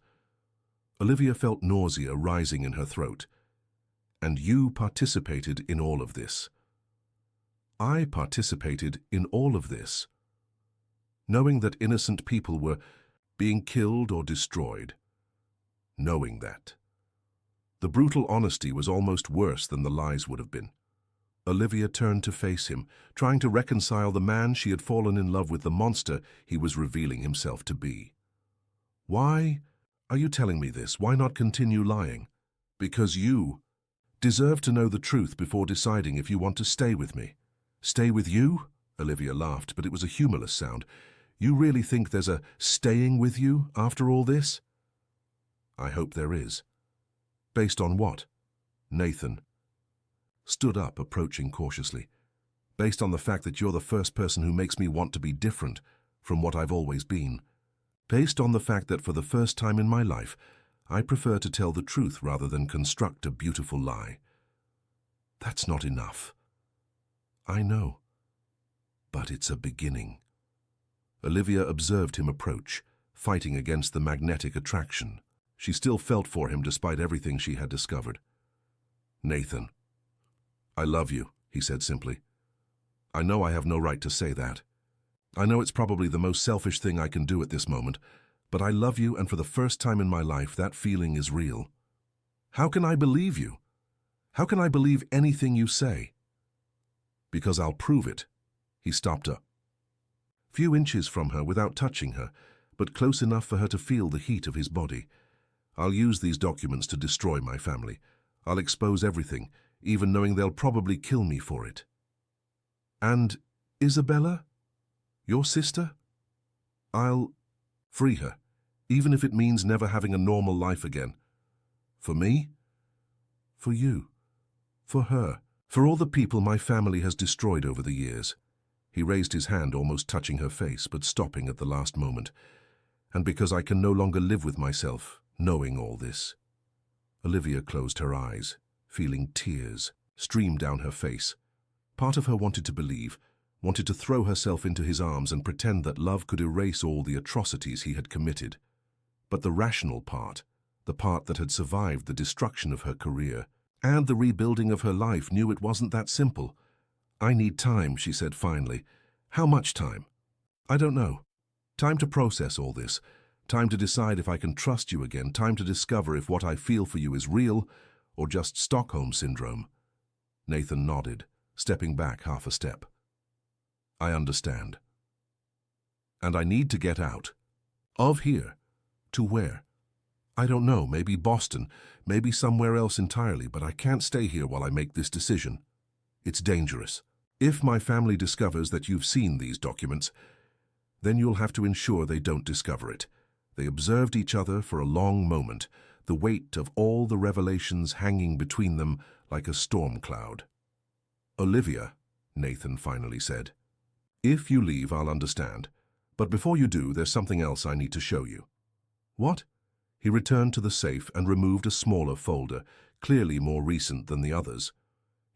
Speaker 1: Olivia felt nausea rising in her throat. And you participated in all of this. I participated in all of this. Knowing that innocent people were being killed or destroyed. Knowing that. The brutal honesty was almost worse than the lies would have been. Olivia turned to face him, trying to reconcile the man she had fallen in love with the monster he was revealing himself to be. Why are you telling me this? Why not continue lying? Because you deserve to know the truth before deciding if you want to stay with me. Stay with you? Olivia laughed, but it was a humorless sound. You really think there's a staying with you after all this? I hope there is. Based on what? Nathan stood up, approaching cautiously. Based on the fact that you're the first person who makes me want to be different from what I've always been. Based on the fact that for the first time in my life, I prefer to tell the truth rather than construct a beautiful lie. That's not enough. I know. But it's a beginning. Olivia observed him approach, fighting against the magnetic attraction. She still felt for him despite everything she had discovered. "Nathan, I love you," he said simply. "I know I have no right to say that. I know it's probably the most selfish thing I can do at this moment, but I love you, and for the first time in my life, that feeling is real. How can I believe you? How can I believe anything you say?" "Because I'll prove it." He stopped her. Few inches from her without touching her, but close enough for her to feel the heat of his body. "I'll use these documents to destroy my family. I'll expose everything, even knowing they'll probably kill me for it." "And Isabella? Your sister? I'll free her, even if it means never having a normal life again. For me? For you. For her. For all the people my family has destroyed over the years." He raised his hand, almost touching her face, but stopping at the last moment. "And because I can no longer live with myself, knowing all this." Olivia closed her eyes, feeling tears stream down her face. Part of her wanted to believe, wanted to throw herself into his arms and pretend that love could erase all the atrocities he had committed. But the rational part, the part that had survived the destruction of her career and the rebuilding of her life, knew it wasn't that simple. "I need time," she said finally. "How much time?" "I don't know. Time to process all this. Time to decide if I can trust you again. Time to discover if what I feel for you is real or just Stockholm Syndrome." Nathan nodded, stepping back half a step. "I understand. And I need to get out. Of here. To where? I don't know, maybe Boston, maybe somewhere else entirely, but I can't stay here while I make this decision. It's dangerous. If my family discovers that you've seen these documents, then you'll have to ensure they don't discover it." They observed each other for a long moment, the weight of all the revelations hanging between them like a storm cloud. "Olivia," Nathan finally said, "if you leave, I'll understand. But before you do, there's something else I need to show you." "What?" He returned to the safe and removed a smaller folder, clearly more recent than the others.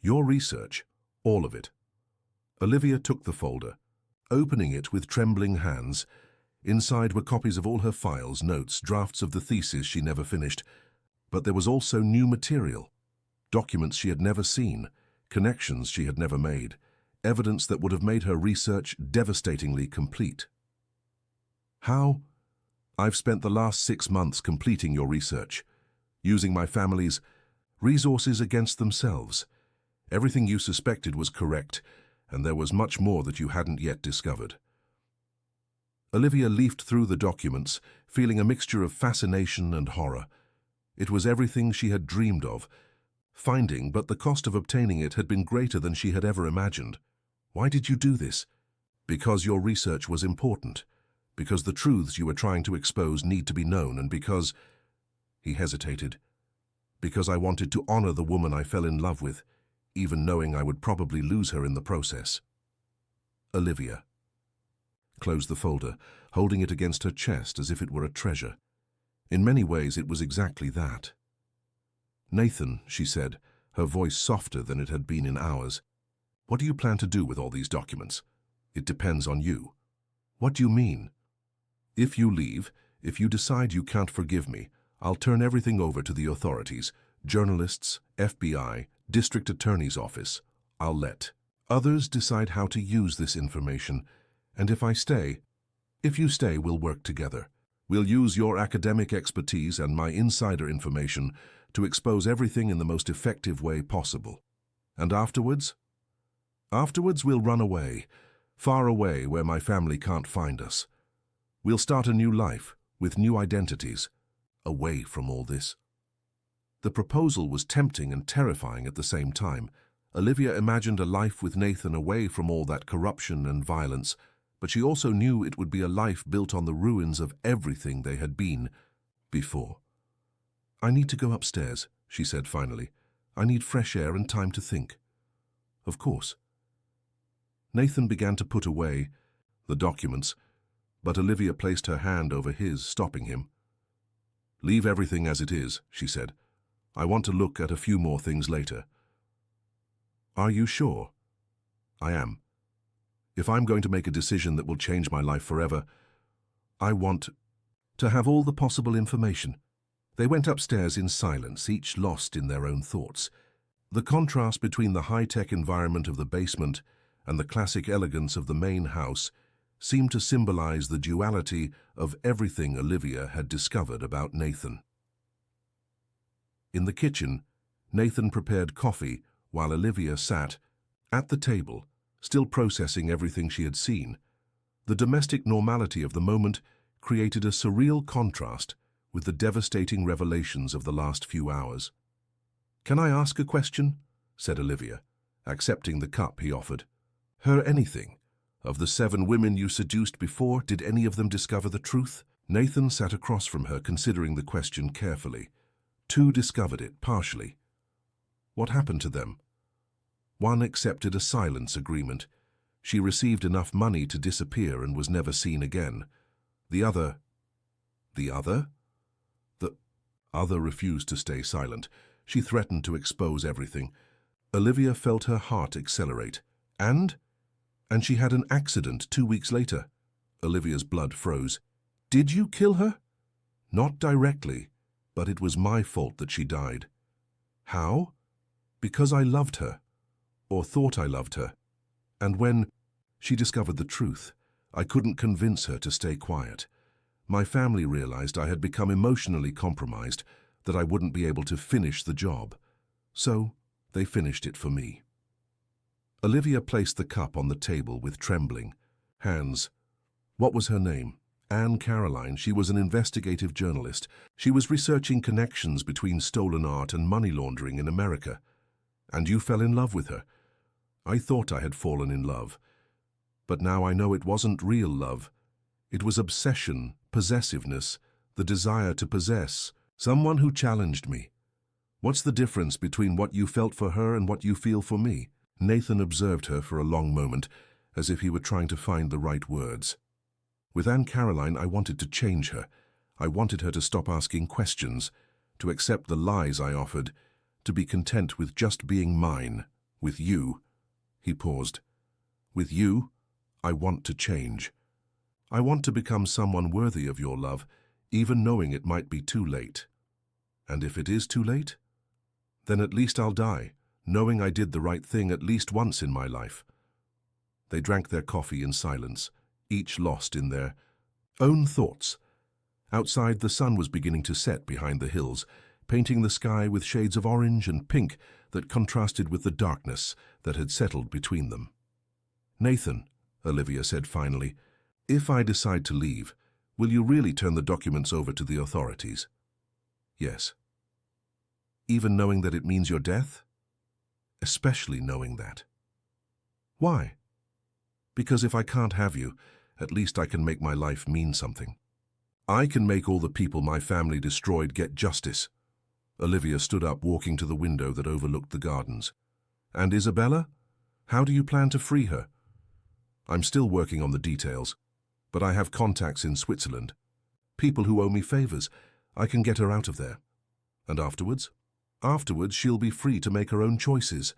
Speaker 1: "Your research, all of it." Olivia took the folder, opening it with trembling hands. Inside were copies of all her files, notes, drafts of the thesis she never finished. But there was also new material, documents she had never seen, connections she had never made, evidence that would have made her research devastatingly complete. "How?" "I've spent the last 6 months completing your research, using my family's resources against themselves. Everything you suspected was correct, and there was much more that you hadn't yet discovered." Olivia leafed through the documents, feeling a mixture of fascination and horror. It was everything she had dreamed of, finding, but the cost of obtaining it had been greater than she had ever imagined. "Why did you do this?" "Because your research was important, because the truths you were trying to expose need to be known, and because—" He hesitated. "Because I wanted to honor the woman I fell in love with, even knowing I would probably lose her in the process." Olivia closed the folder, holding it against her chest as if it were a treasure. In many ways, it was exactly that. "Nathan," she said, her voice softer than it had been in hours, "what do you plan to do with all these documents? It depends on you." "What do you mean?" "If you leave, if you decide you can't forgive me, I'll turn everything over to the authorities, journalists, FBI, district attorney's office. I'll let others decide how to use this information. And if you stay, we'll work together. We'll use your academic expertise and my insider information to expose everything in the most effective way possible. And afterwards? Afterwards, we'll run away, far away where my family can't find us. We'll start a new life, with new identities, away from all this." The proposal was tempting and terrifying at the same time. Olivia imagined a life with Nathan away from all that corruption and violence, but she also knew it would be a life built on the ruins of everything they had been before. "I need to go upstairs," she said finally. "I need fresh air and time to think." "Of course." Nathan began to put away the documents, but Olivia placed her hand over his, stopping him. "Leave everything as it is," she said. "I want to look at a few more things later." "Are you sure?" "I am. If I'm going to make a decision that will change my life forever, I want to have all the possible information. They went upstairs in silence, each lost in their own thoughts. The contrast between the high-tech environment of the basement and the classic elegance of the main house seemed to symbolize the duality of everything Olivia had discovered about Nathan. In the kitchen, Nathan prepared coffee while Olivia sat at the table, still processing everything she had seen. The domestic normality of the moment created a surreal contrast with the devastating revelations of the last few hours. "Can I ask a question?" said Olivia, accepting the cup he offered. "Her anything? Of the 7 women you seduced before, did any of them discover the truth?" Nathan sat across from her, considering the question carefully. 2 discovered it, partially. What happened to them? One accepted a silence agreement. She received enough money to disappear and was never seen again. The other refused to stay silent. She threatened to expose everything. Olivia felt her heart accelerate. And she had an accident 2 weeks later. Olivia's blood froze. "Did you kill her?" "Not directly, but it was my fault that she died." "How?" "Because I loved her, or thought I loved her. And when she discovered the truth, I couldn't convince her to stay quiet. My family realized I had become emotionally compromised, that I wouldn't be able to finish the job. So they finished it for me." Olivia placed the cup on the table with trembling hands. What was her name? Anne Caroline. She was an investigative journalist. She was researching connections between stolen art and money laundering in America. "And you fell in love with her?" "I thought I had fallen in love. But now I know it wasn't real love. It was obsession, possessiveness, the desire to possess, someone who challenged me." "What's the difference between what you felt for her and what you feel for me?" Nathan observed her for a long moment, as if he were trying to find the right words. "With Anne Caroline, I wanted to change her. I wanted her to stop asking questions, to accept the lies I offered, to be content with just being mine. With you," he paused, "with you, I want to change. I want to become someone worthy of your love, even knowing it might be too late. And if it is too late, then at least I'll die, knowing I did the right thing at least once in my life." They drank their coffee in silence, each lost in their own thoughts. Outside, the sun was beginning to set behind the hills, painting the sky with shades of orange and pink that contrasted with the darkness that had settled between them. "Nathan," Olivia said finally, "if I decide to leave, will you really turn the documents over to the authorities?" "Yes." "Even knowing that it means your death?" "Especially knowing that." "Why?" "Because if I can't have you, at least I can make my life mean something. I can make all the people my family destroyed get justice." Olivia stood up, walking to the window that overlooked the gardens. "And Isabella? How do you plan to free her?" "I'm still working on the details, but I have contacts in Switzerland. People who owe me favors. I can get her out of there." "And afterwards?" "Afterwards, she'll be free to make her own choices.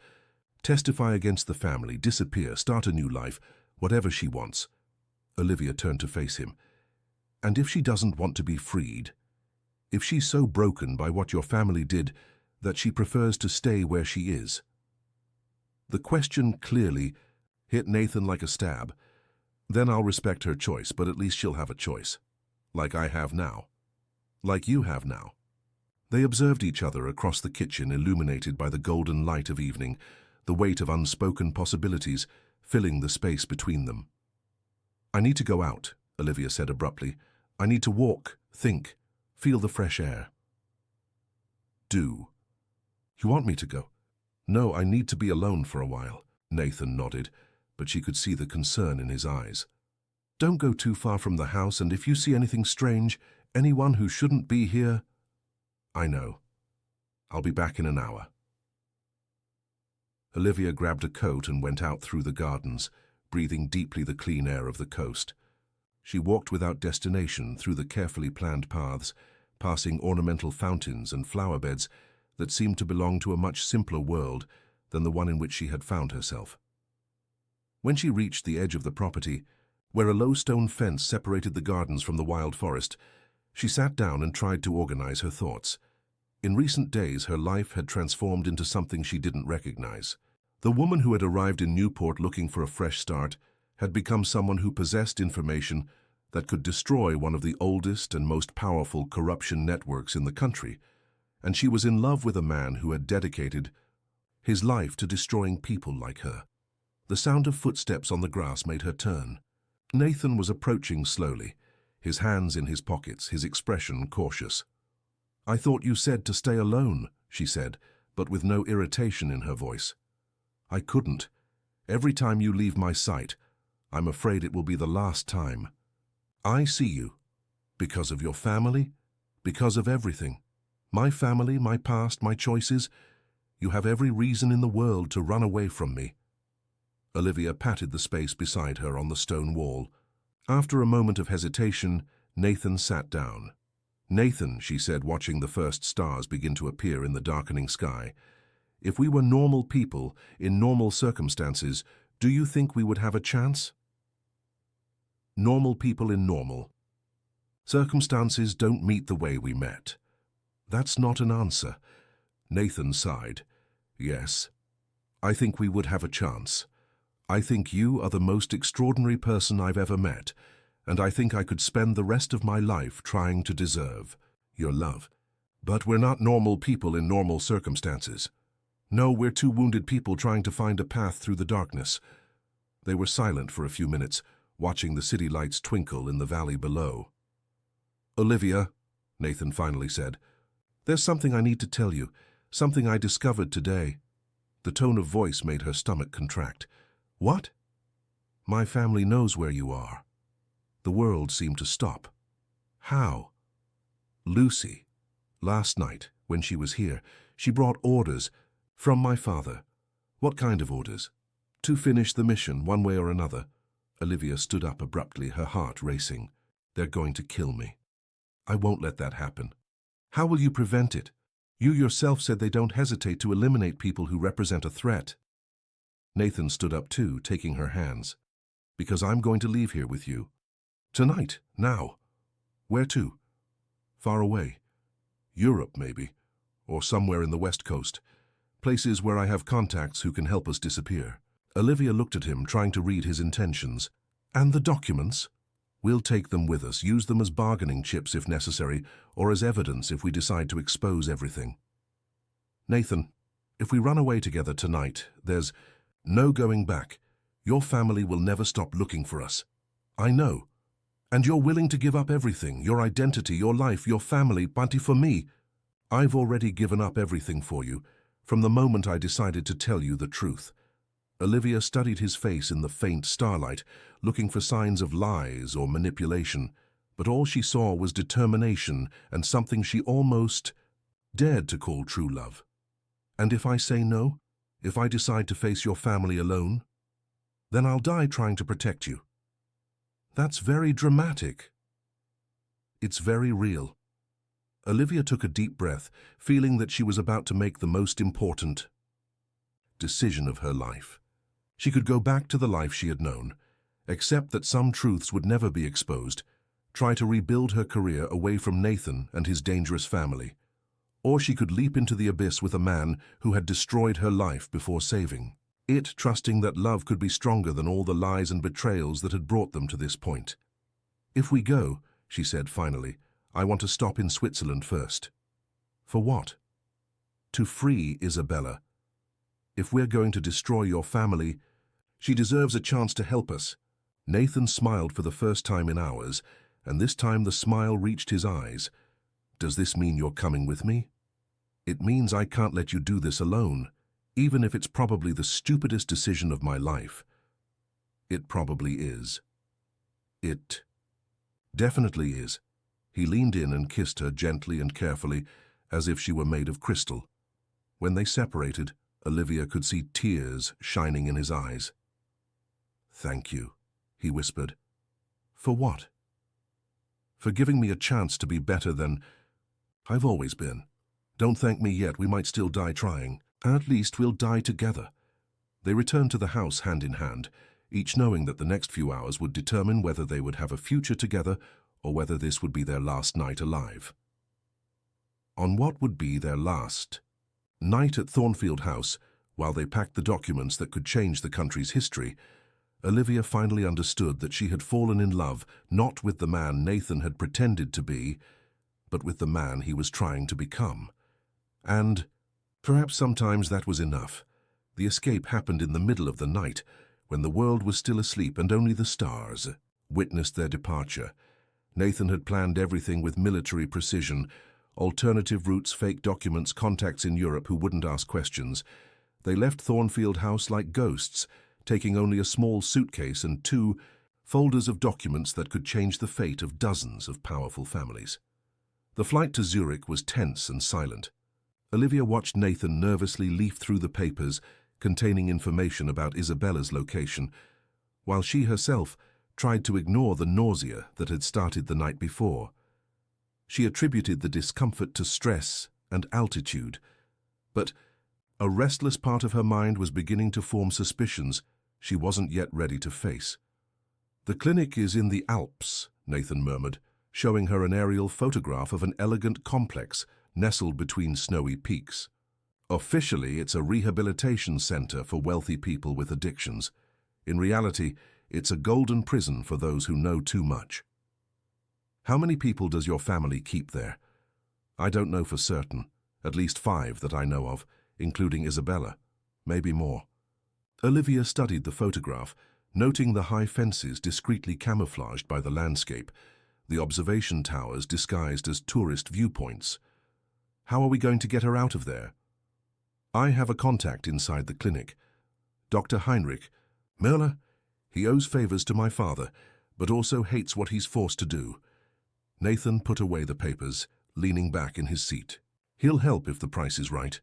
Speaker 1: Testify against the family, disappear, start a new life, whatever she wants." Olivia turned to face him. "And if she doesn't want to be freed? If she's so broken by what your family did that she prefers to stay where she is?" The question clearly hit Nathan like a stab. "Then I'll respect her choice, but at least she'll have a choice. Like I have now. Like you have now." They observed each other across the kitchen, illuminated by the golden light of evening, the weight of unspoken possibilities filling the space between them. "I need to go out," Olivia said abruptly. "I need to walk, think, feel the fresh air." "Do you want me to go?" "No, I need to be alone for a while." Nathan nodded, but she could see the concern in his eyes. "Don't go too far from the house, and if you see anything strange, anyone who shouldn't be here—" "I know. I'll be back in an hour." Olivia grabbed a coat and went out through the gardens, breathing deeply the clean air of the coast. She walked without destination through the carefully planned paths, passing ornamental fountains and flower beds that seemed to belong to a much simpler world than the one in which she had found herself. When she reached the edge of the property, where a low stone fence separated the gardens from the wild forest, she sat down and tried to organize her thoughts. In recent days, her life had transformed into something she didn't recognize. The woman who had arrived in Newport looking for a fresh start had become someone who possessed information that could destroy one of the oldest and most powerful corruption networks in the country, and she was in love with a man who had dedicated his life to destroying people like her. The sound of footsteps on the grass made her turn. Nathan was approaching slowly, his hands in his pockets, his expression cautious. "I thought you said to stay alone," she said, but with no irritation in her voice. "I couldn't. Every time you leave my sight, I'm afraid it will be the last time. I see you. Because of your family, because of everything. My family, my past, my choices. You have every reason in the world to run away from me." Olivia patted the space beside her on the stone wall. After a moment of hesitation, Nathan sat down. "Nathan," she said, watching the first stars begin to appear in the darkening sky, "if we were normal people, in normal circumstances, do you think we would have a chance?" Normal people in normal circumstances don't meet the way we met. That's not an answer. Nathan sighed. "Yes, I think we would have a chance. I think you are the most extraordinary person I've ever met, and I think I could spend the rest of my life trying to deserve your love. But we're not normal people in normal circumstances. No, we're two wounded people trying to find a path through the darkness." They were silent for a few minutes, watching the city lights twinkle in the valley below. "Olivia," Nathan finally said, "there's something I need to tell you, something I discovered today." The tone of voice made her stomach contract. "What?" "My family knows where you are." The world seemed to stop. "How?" "Lucy. Last night, when she was here, she brought orders from my father." "What kind of orders?" "To finish the mission, one way or another." Olivia stood up abruptly, her heart racing. "They're going to kill me. I won't let that happen." "How will you prevent it? You yourself said they don't hesitate to eliminate people who represent a threat." Nathan stood up too, taking her hands. "Because I'm going to leave here with you. Tonight, now." "Where to?" "Far away. Europe, maybe. Or somewhere in the West Coast. Places where I have contacts who can help us disappear." Olivia looked at him, trying to read his intentions. "And the documents?" "We'll take them with us, use them as bargaining chips if necessary, or as evidence if we decide to expose everything." "Nathan, if we run away together tonight, there's no going back. Your family will never stop looking for us." "I know. And you're willing to give up everything, your identity, your life, your family, but for me, I've already given up everything for you, from the moment I decided to tell you the truth." Olivia studied his face in the faint starlight, looking for signs of lies or manipulation, but all she saw was determination and something she almost dared to call true love. "And if I say no? If I decide to face your family alone? Then I'll die trying to protect you." "That's very dramatic." "It's very real." Olivia took a deep breath, feeling that she was about to make the most important decision of her life. She could go back to the life she had known, accept that some truths would never be exposed, try to rebuild her career away from Nathan and his dangerous family. Or she could leap into the abyss with a man who had destroyed her life before saving it, trusting that love could be stronger than all the lies and betrayals that had brought them to this point. "If we go," she said finally, "I want to stop in Switzerland first." "For what?" "To free Isabella. If we're going to destroy your family, she deserves a chance to help us." Nathan smiled for the first time in hours, and this time the smile reached his eyes. "Does this mean you're coming with me?" "It means I can't let you do this alone, even if it's probably the stupidest decision of my life." "It probably is." "It definitely is." He leaned in and kissed her gently and carefully, as if she were made of crystal. When they separated, Olivia could see tears shining in his eyes. "Thank you," he whispered. "For what?" "For giving me a chance to be better than I've always been. Don't thank me yet, we might still die trying. At least we'll die together." They returned to the house hand in hand, each knowing that the next few hours would determine whether they would have a future together or whether this would be their last night alive. On what would be their last night at Thornfield House, while they packed the documents that could change the country's history, Olivia finally understood that she had fallen in love not with the man Nathan had pretended to be, but with the man he was trying to become. And perhaps sometimes that was enough. The escape happened in the middle of the night, when the world was still asleep and only the stars witnessed their departure. Nathan had planned everything with military precision: alternative routes, fake documents, contacts in Europe who wouldn't ask questions. They left Thornfield House like ghosts, taking only a small suitcase and 2 folders of documents that could change the fate of dozens of powerful families. The flight to Zurich was tense and silent. Olivia watched Nathan nervously leaf through the papers containing information about Isabella's location, while she herself tried to ignore the nausea that had started the night before. She attributed the discomfort to stress and altitude, but a restless part of her mind was beginning to form suspicions she wasn't yet ready to face. "The clinic is in the Alps," Nathan murmured, showing her an aerial photograph of an elegant complex nestled between snowy peaks. "Officially, it's a rehabilitation center for wealthy people with addictions. In reality, it's a golden prison for those who know too much." "How many people does your family keep there?" "I don't know for certain. At least 5 that I know of, including Isabella. Maybe more." Olivia studied the photograph, noting the high fences discreetly camouflaged by the landscape, the observation towers disguised as tourist viewpoints. "How are we going to get her out of there?" "I have a contact inside the clinic. Dr. Heinrich. Müller, he owes favors to my father, but also hates what he's forced to do." Nathan put away the papers, leaning back in his seat. "He'll help if the price is right."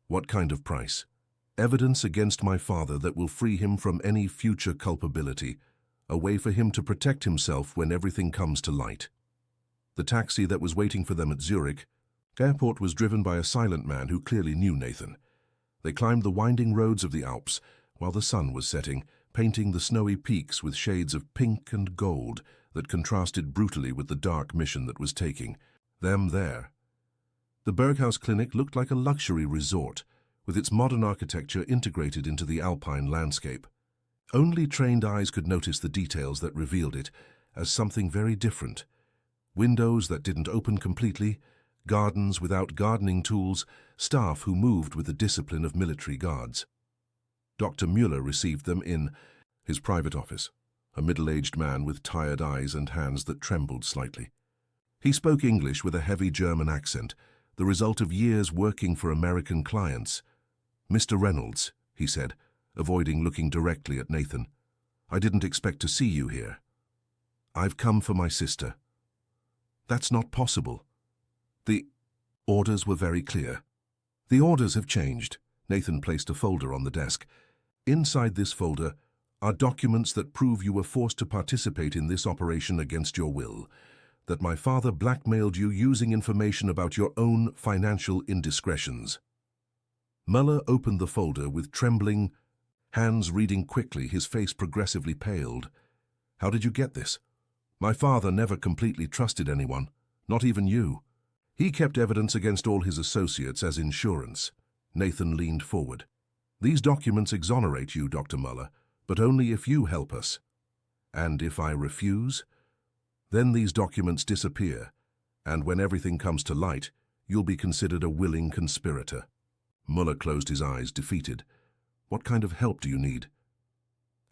Speaker 1: "What kind of price?" "Evidence against my father that will free him from any future culpability, a way for him to protect himself when everything comes to light." The taxi that was waiting for them at Zurich airport was driven by a silent man who clearly knew Nathan. They climbed the winding roads of the Alps while the sun was setting, painting the snowy peaks with shades of pink and gold that contrasted brutally with the dark mission that was taking them there. The Berghaus Clinic looked like a luxury resort, with its modern architecture integrated into the alpine landscape. Only trained eyes could notice the details that revealed it as something very different. Windows that didn't open completely, gardens without gardening tools, staff who moved with the discipline of military guards. Dr. Müller received them in his private office, a middle-aged man with tired eyes and hands that trembled slightly. He spoke English with a heavy German accent, the result of years working for American clients. "Mr. Reynolds," he said, avoiding looking directly at Nathan, "I didn't expect to see you here." "I've come for my sister." "That's not possible." "The orders were very clear." "The orders have changed." Nathan placed a folder on the desk. "Inside this folder are documents that prove you were forced to participate in this operation against your will, that my father blackmailed you using information about your own financial indiscretions." Muller opened the folder with trembling hands, reading quickly, his face progressively paled. "How did you get this?" "My father never completely trusted anyone, not even you. He kept evidence against all his associates as insurance." Nathan leaned forward. "These documents exonerate you, Dr. Muller, but only if you help us. And if I refuse, then these documents disappear, and when everything comes to light, you'll be considered a willing conspirator." Muller closed his eyes, defeated. "What kind of help do you need?"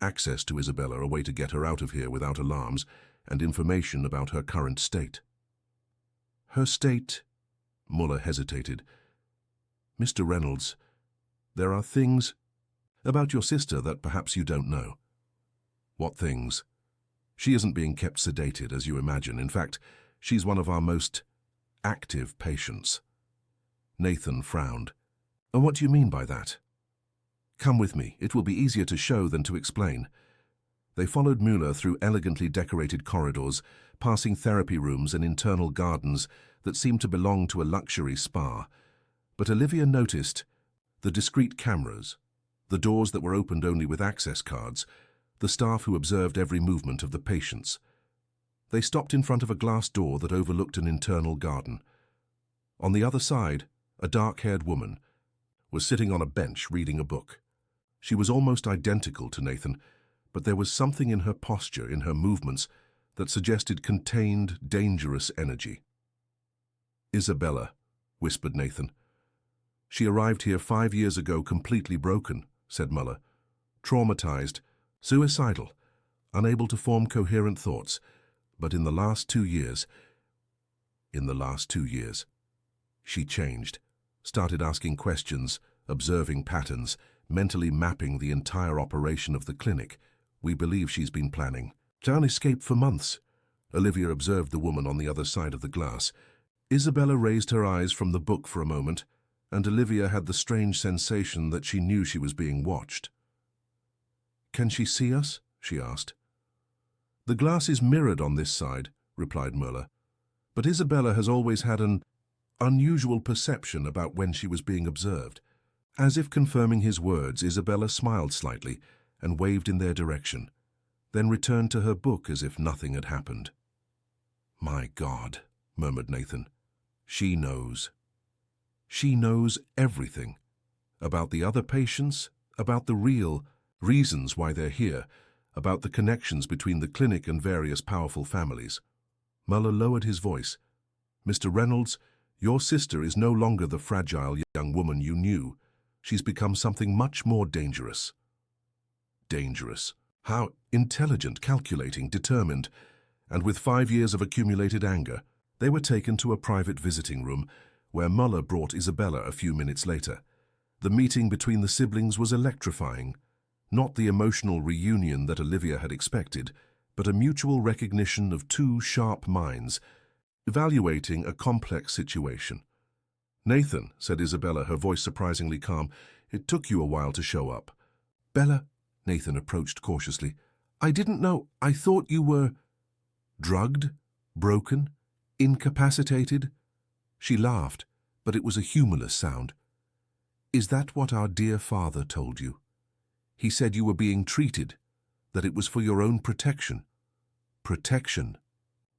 Speaker 1: "Access to Isabella, a way to get her out of here without alarms, and information about her current state." "Her state?" Muller hesitated. "Mr. Reynolds, there are things about your sister that perhaps you don't know." "What things?" "She isn't being kept sedated, as you imagine. In fact, she's one of our most active patients." Nathan frowned. "And what do you mean by that?" "Come with me. It will be easier to show than to explain." They followed Müller through elegantly decorated corridors, passing therapy rooms and internal gardens that seemed to belong to a luxury spa. But Olivia noticed the discreet cameras, the doors that were opened only with access cards, the staff who observed every movement of the patients. They stopped in front of a glass door that overlooked an internal garden. On the other side, a dark-haired woman was sitting on a bench reading a book. She was almost identical to Nathan, but there was something in her posture, in her movements, that suggested contained, dangerous energy. "Isabella," whispered Nathan. "She arrived here 5 years ago completely broken," said Muller. "Traumatized, suicidal, unable to form coherent thoughts. But in the last 2 years, she changed, started asking questions, observing patterns, mentally mapping the entire operation of the clinic. We believe she's been planning an escape for months." Olivia observed the woman on the other side of the glass. Isabella raised her eyes from the book for a moment, and Olivia had the strange sensation that she knew she was being watched. "Can she see us?" she asked. "The glass is mirrored on this side," replied Muller. "But Isabella has always had an unusual perception about when she was being observed." As if confirming his words, Isabella smiled slightly and waved in their direction, then returned to her book as if nothing had happened. "My God," murmured Nathan. "She knows. She knows everything. About the other patients, about the real reasons why they're here, about the connections between the clinic and various powerful families." Muller lowered his voice. "Mr. Reynolds, your sister is no longer the fragile young woman you knew. She's become something much more dangerous." Dangerous. How intelligent, calculating, determined. And with 5 years of accumulated anger, they were taken to a private visiting room, where Muller brought Isabella a few minutes later. The meeting between the siblings was electrifying. Not the emotional reunion that Olivia had expected, but a mutual recognition of two sharp minds, evaluating a complex situation. "Nathan," said Isabella, her voice surprisingly calm, "it took you a while to show up." "Bella," Nathan approached cautiously, "I didn't know. I thought you were drugged, broken, incapacitated." She laughed, but it was a humorless sound. "Is that what our dear father told you? He said you were being treated, that it was for your own protection." "Protection?"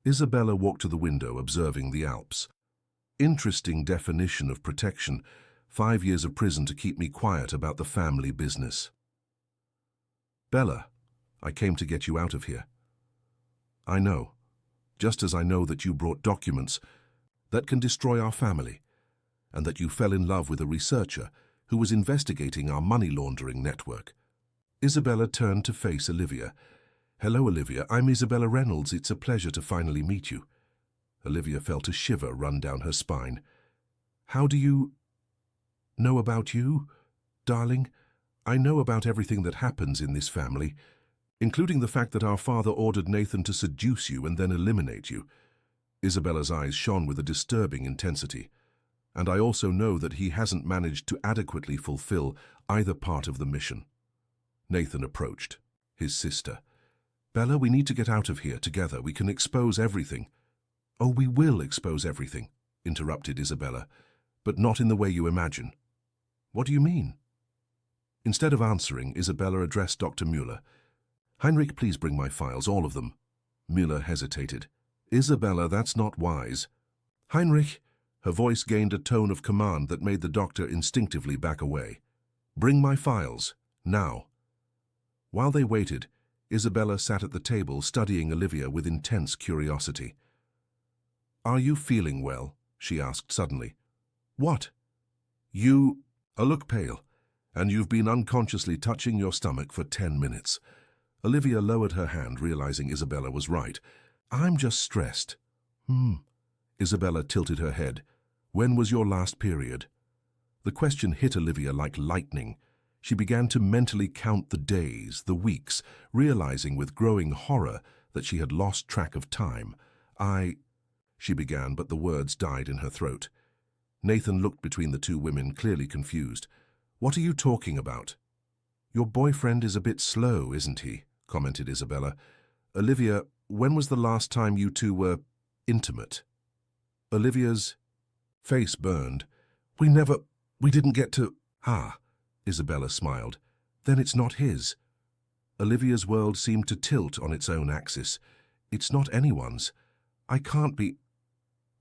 Speaker 1: Isabella walked to the window, observing the Alps. "Interesting definition of protection. 5 years of prison to keep me quiet about the family business." "Bella, I came to get you out of here. I know, just as I know that you brought documents that can destroy our family, and that you fell in love with a researcher who was investigating our money laundering network." Isabella turned to face Olivia. "Hello, Olivia. I'm Isabella Reynolds. It's a pleasure to finally meet you." Olivia felt a shiver run down her spine. "How do you know about you, darling? I know about everything that happens in this family, including the fact that our father ordered Nathan to seduce you and then eliminate you." Isabella's eyes shone with a disturbing intensity. "And I also know that he hasn't managed to adequately fulfill either part of the mission." Nathan approached, his sister. "Bella, we need to get out of here together. We can expose everything." "Oh, we will expose everything," interrupted Isabella, "but not in the way you imagine." "What do you mean?" Instead of answering, Isabella addressed Dr. Müller. "Heinrich, please bring my files, all of them." Müller hesitated. "Isabella, that's not wise." "Heinrich," her voice gained a tone of command that made the doctor instinctively back away. "Bring my files, now." While they waited, Isabella sat at the table studying Olivia with intense curiosity. "Are you feeling well?" she asked suddenly. "What?" "You look pale, and you've been unconsciously touching your stomach for 10 minutes. Olivia lowered her hand, realizing Isabella was right. "I'm just stressed." Isabella tilted her head. "When was your last period?" The question hit Olivia like lightning. She began to mentally count the days, the weeks, realizing with growing horror that she had lost track of time. She began, but the words died in her throat. Nathan looked between the two women, clearly confused. "What are you talking about?" "Your boyfriend is a bit slow, isn't he?" commented Isabella. "Olivia, when was the last time you two were intimate?" Olivia's face burned. We didn't get to..." "Ah," Isabella smiled. "Then it's not his." Olivia's world seemed to tilt on its own axis. It's not anyone's. I can't be...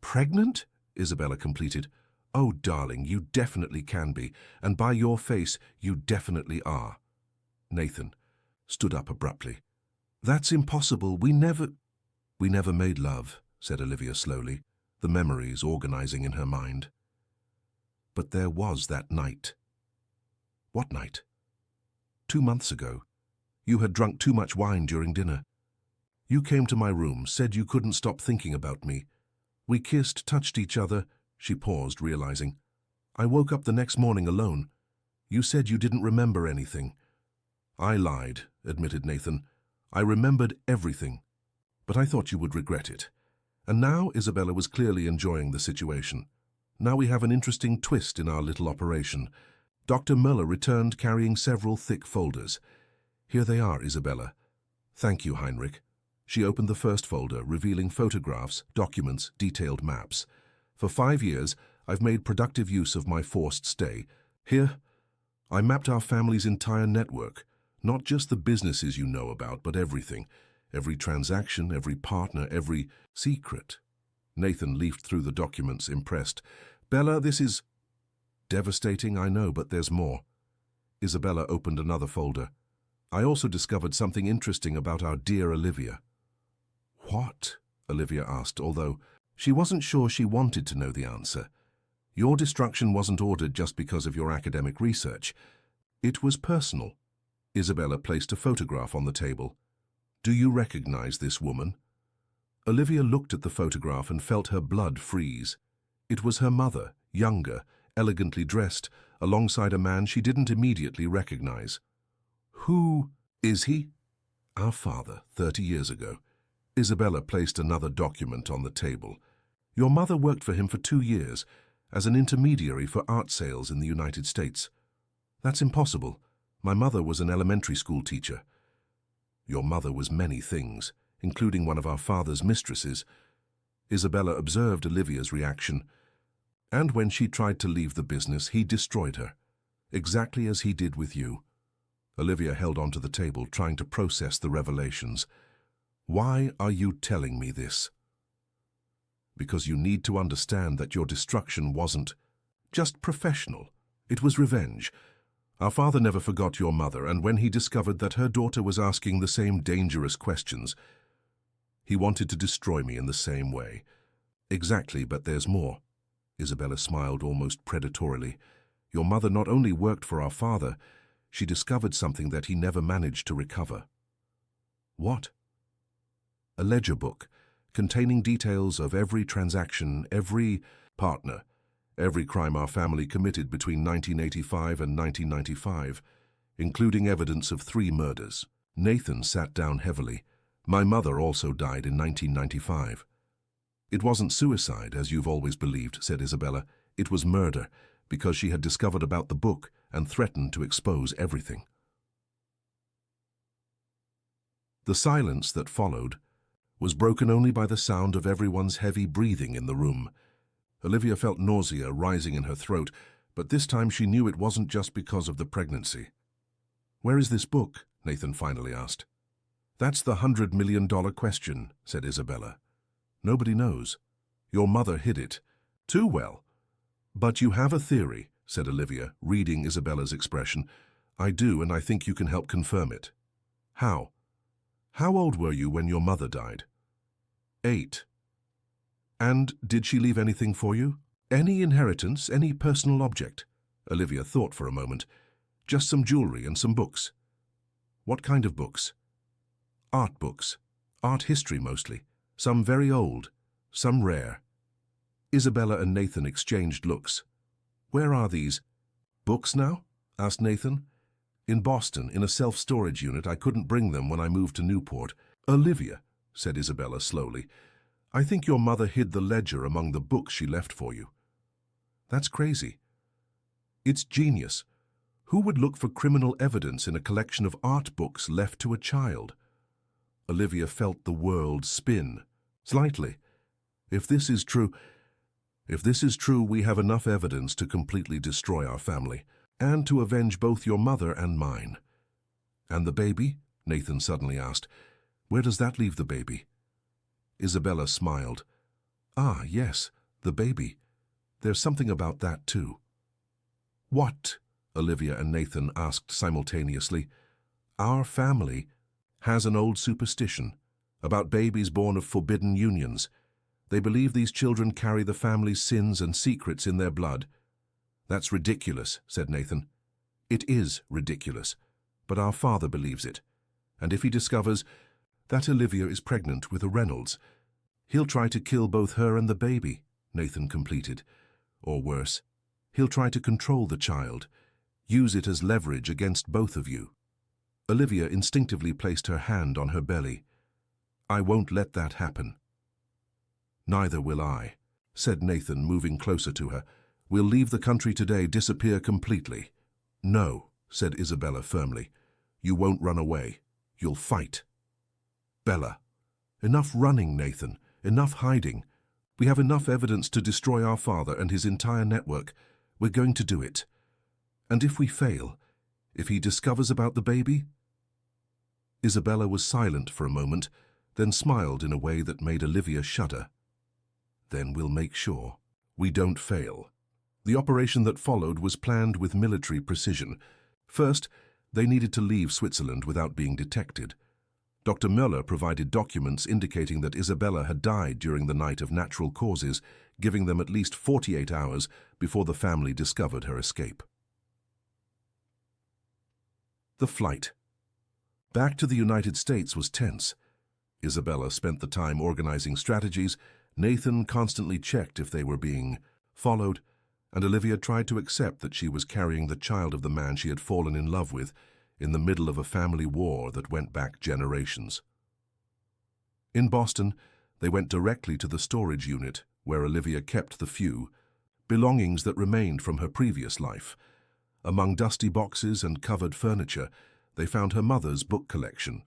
Speaker 1: Pregnant? Isabella completed. Oh, darling, you definitely can be, and by your face, you definitely are. Nathan stood up abruptly. That's impossible. We never made love, said Olivia slowly, the memories organizing in her mind. But there was that night. What night? 2 months ago. You had drunk too much wine during dinner. You came to my room, said you couldn't stop thinking about me. We kissed, touched each other. She paused, realizing. I woke up the next morning alone. You said you didn't remember anything. I lied, admitted Nathan. I remembered everything, but I thought you would regret it. And now Isabella was clearly enjoying the situation. Now we have an interesting twist in our little operation. Dr. Müller returned carrying several thick folders. Here they are, Isabella. Thank you, Heinrich. She opened the first folder, revealing photographs, documents, detailed maps. For 5 years, I've made productive use of my forced stay. Here, I mapped our family's entire network, not just the businesses you know about, but everything. Every transaction, every partner, every secret. Nathan leafed through the documents, impressed. Bella, this is devastating, I know, but there's more. Isabella opened another folder. I also discovered something interesting about our dear Olivia. What? Olivia asked, although she wasn't sure she wanted to know the answer. Your destruction wasn't ordered just because of your academic research. It was personal. Isabella placed a photograph on the table. Do you recognize this woman? Olivia looked at the photograph and felt her blood freeze. It was her mother, younger, elegantly dressed, alongside a man she didn't immediately recognize. Who is he? Our father, 30 years ago. Isabella placed another document on the table. Your mother worked for him for 2 years, as an intermediary for art sales in the United States. That's impossible. My mother was an elementary school teacher. Your mother was many things, including one of our father's mistresses. Isabella observed Olivia's reaction. And when she tried to leave the business, he destroyed her, exactly as he did with you. Olivia held onto the table, trying to process the revelations. Why are you telling me this? Because you need to understand that your destruction wasn't just professional. It was revenge. Our father never forgot your mother, and when he discovered that her daughter was asking the same dangerous questions, he wanted to destroy me in the same way. Exactly, but there's more. Isabella smiled almost predatorily. Your mother not only worked for our father, she discovered something that he never managed to recover. What? A ledger book containing details of every transaction, every partner, every crime our family committed between 1985 and 1995, including evidence of 3 murders. Nathan sat down heavily. My mother also died in 1995. It wasn't suicide, as you've always believed, said Isabella. It was murder, because she had discovered about the book and threatened to expose everything. The silence that followed was broken only by the sound of everyone's heavy breathing in the room. Olivia felt nausea rising in her throat, but this time she knew it wasn't just because of the pregnancy. Where is this book? Nathan finally asked. That's the $100 million question, said Isabella. Nobody knows. Your mother hid it. Too well. But you have a theory, said Olivia, reading Isabella's expression. I do, and I think you can help confirm it. How? How old were you when your mother died? 8. And did she leave anything for you? Any inheritance, any personal object? Olivia thought for a moment. Just some jewelry and some books. What kind of books? Art books. Art history mostly. Some very old, some rare. Isabella and Nathan exchanged looks. Where are these books now? Asked Nathan. In Boston, in a self-storage unit. I couldn't bring them when I moved to Newport. Olivia, said Isabella slowly, I think your mother hid the ledger among the books she left for you. That's crazy. It's genius. Who would look for criminal evidence in a collection of art books left to a child? Olivia felt the world spin. Slightly. If this is true, we have enough evidence to completely destroy our family, and to avenge both your mother and mine. And the baby? Nathan suddenly asked. "Where does that leave the baby?" Isabella smiled. "Ah, yes, the baby. There's something about that too." "What?" Olivia and Nathan asked simultaneously. "Our family has an old superstition about babies born of forbidden unions. They believe these children carry the family's sins and secrets in their blood." "That's ridiculous," said Nathan. "It is ridiculous, but our father believes it. And if he discovers that Olivia is pregnant with a Reynolds, he'll try to kill both her and the baby," Nathan completed. "Or worse, he'll try to control the child, use it as leverage against both of you." Olivia instinctively placed her hand on her belly. "I won't let that happen." "Neither will I," said Nathan, moving closer to her. "We'll leave the country today, disappear completely." "No," said Isabella firmly. "You won't run away. You'll fight." "Bella." "Enough running, Nathan. Enough hiding. We have enough evidence to destroy our father and his entire network. We're going to do it. And if we fail, if he discovers about the baby?" Isabella was silent for a moment, then smiled in a way that made Olivia shudder. "Then we'll make sure we don't fail." The operation that followed was planned with military precision. First, they needed to leave Switzerland without being detected. Dr. Müller provided documents indicating that Isabella had died during the night of natural causes, giving them at least 48 hours before the family discovered her escape. The flight back to the United States was tense. Isabella spent the time organizing strategies. Nathan constantly checked if they were being followed, and Olivia tried to accept that she was carrying the child of the man she had fallen in love with in the middle of a family war that went back generations. In Boston, they went directly to the storage unit where Olivia kept the few belongings that remained from her previous life. Among dusty boxes and covered furniture, they found her mother's book collection.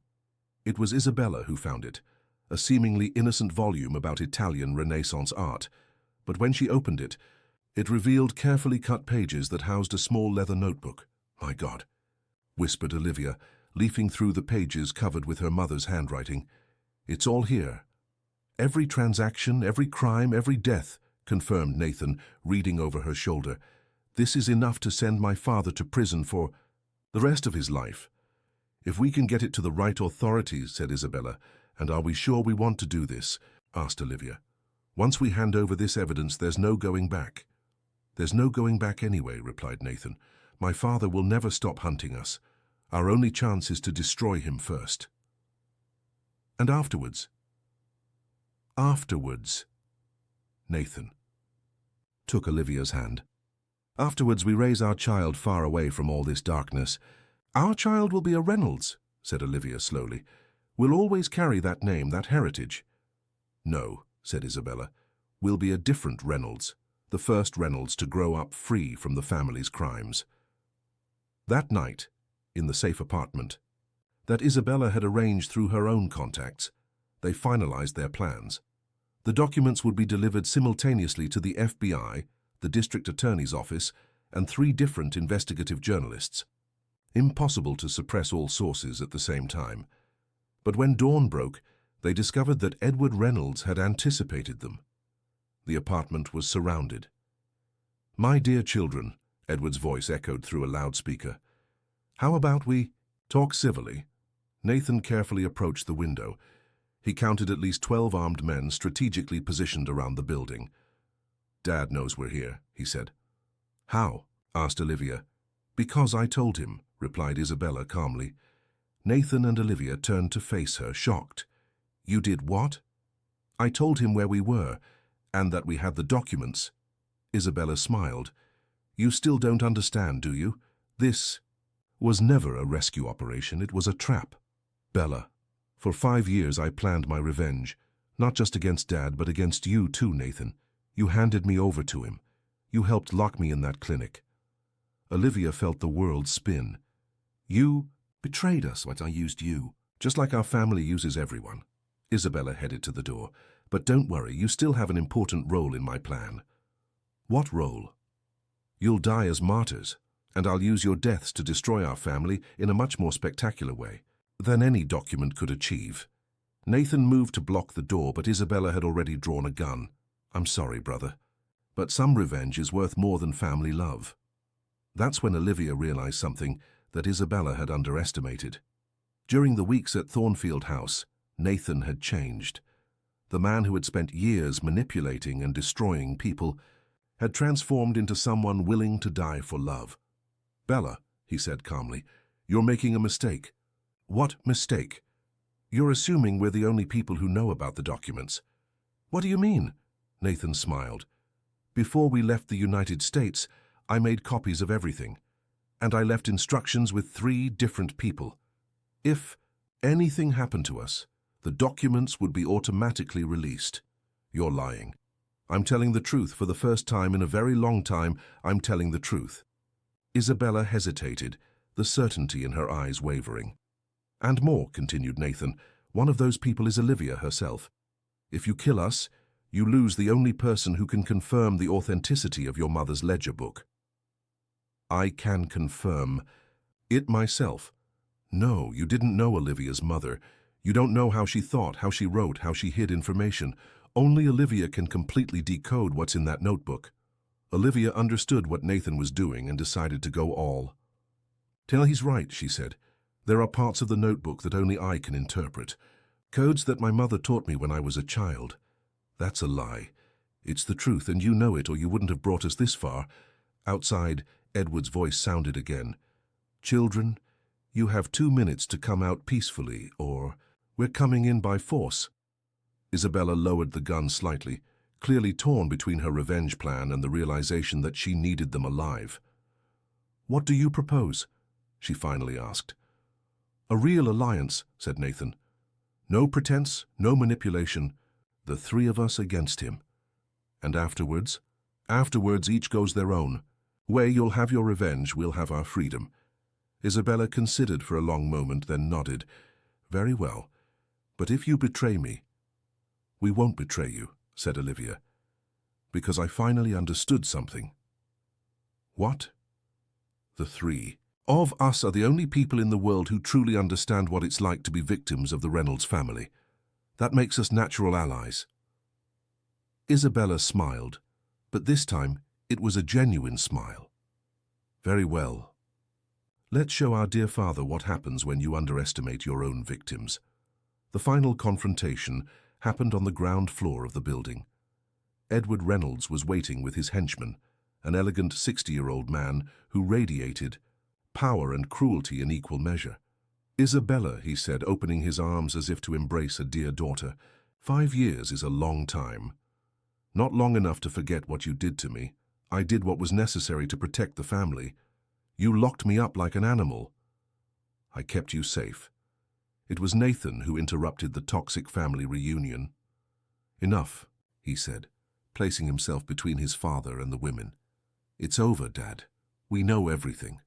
Speaker 1: It was Isabella who found it, a seemingly innocent volume about Italian Renaissance art. But when she opened it, it revealed carefully cut pages that housed a small leather notebook. "My God," whispered Olivia, leafing through the pages covered with her mother's handwriting. "It's all here. Every transaction, every crime, every death," confirmed Nathan, reading over her shoulder. "This is enough to send my father to prison for the rest of his life." "If we can get it to the right authorities," said Isabella. "And are we sure we want to do this?" asked Olivia. "Once we hand over this evidence, there's no going back." "There's no going back anyway," replied Nathan. "My father will never stop hunting us. Our only chance is to destroy him first." "And afterwards?" "Afterwards," Nathan took Olivia's hand. "Afterwards, we raise our child far away from all this darkness. Our child will be a Reynolds," said Olivia slowly. "We'll always carry that name, that heritage." "No," said Isabella. "We'll be a different Reynolds, the first Reynolds to grow up free from the family's crimes." That night, in the safe apartment that Isabella had arranged through her own contacts, they finalized their plans. The documents would be delivered simultaneously to the FBI, the district attorney's office, and 3 different investigative journalists. Impossible to suppress all sources at the same time. But when dawn broke, they discovered that Edward Reynolds had anticipated them. The apartment was surrounded. "My dear children," Edward's voice echoed through a loudspeaker. "How about we talk civilly?" Nathan carefully approached the window. He counted at least 12 armed men strategically positioned around the building. "Dad knows we're here," he said. "How?" asked Olivia. "Because I told him," replied Isabella calmly. Nathan and Olivia turned to face her, shocked. "You did what?" "I told him where we were, and that we had the documents." Isabella smiled. "You still don't understand, do you? This was never a rescue operation, it was a trap. Bella, for 5 years I planned my revenge, not just against Dad, but against you too, Nathan. You handed me over to him. You helped lock me in that clinic." Olivia felt the world spin. "You betrayed us, but I used you, just like our family uses everyone." Isabella headed to the door. "But don't worry, you still have an important role in my plan." "What role?" "You'll die as martyrs, and I'll use your deaths to destroy our family in a much more spectacular way. than any document could achieve. Nathan moved to block the door, but Isabella had already drawn a gun. "I'm sorry, brother, but some revenge is worth more than family love." That's when Olivia realized something that Isabella had underestimated. During the weeks at Thornfield House, Nathan had changed. The man who had spent years manipulating and destroying people had transformed into someone willing to die for love. "Bella," he said calmly, "you're making a mistake." "What mistake?" "You're assuming we're the only people who know about the documents." "What do you mean?" Nathan smiled. "Before we left the United States, I made copies of everything, and I left instructions with 3 different people. If anything happened to us, the documents would be automatically released." "You're lying." "I'm telling the truth. For the first time in a very long time, I'm telling the truth." Isabella hesitated, the certainty in her eyes wavering. "And more," continued Nathan, "one of those people is Olivia herself. If you kill us, you lose the only person who can confirm the authenticity of your mother's ledger book." "I can confirm it myself." "No, you didn't know Olivia's mother. You don't know how she thought, how she wrote, how she hid information. Only Olivia can completely decode what's in that notebook." Olivia understood what Nathan was doing and decided to go all. "Tell he's right," she said. "There are parts of the notebook that only I can interpret. Codes that my mother taught me when I was a child." "That's a lie. It's the truth, and you know it, or you wouldn't have brought us this far." Outside, Edward's voice sounded again. "Children, you have 2 minutes to come out peacefully, or we're coming in by force." Isabella lowered the gun slightly, clearly torn between her revenge plan and the realization that she needed them alive. "What do you propose?" she finally asked. "A real alliance," said Nathan. "No pretense, no manipulation. The 3 of us against him. And afterwards? Afterwards, each goes their own way. You'll have your revenge, we'll have our freedom." Isabella considered for a long moment, then nodded. "Very well. But if you betray me—" "We won't betray you," said Olivia, "because I finally understood something." "What?" "The 3 of us are the only people in the world who truly understand what it's like to be victims of the Reynolds family. That makes us natural allies." Isabella smiled, but this time it was a genuine smile. "Very well. Let's show our dear father what happens when you underestimate your own victims." The final confrontation happened on the ground floor of the building. Edward Reynolds was waiting with his henchman, an elegant 60-year-old man who radiated power and cruelty in equal measure. "Isabella," he said, opening his arms as if to embrace a dear daughter, 5 years is a long time. Not long enough to forget what you did to me. I did what was necessary to protect the family. You locked me up like an animal. I kept you safe." It was Nathan who interrupted the toxic family reunion. "Enough," he said, placing himself between his father and the women. "It's over, Dad. We know everything."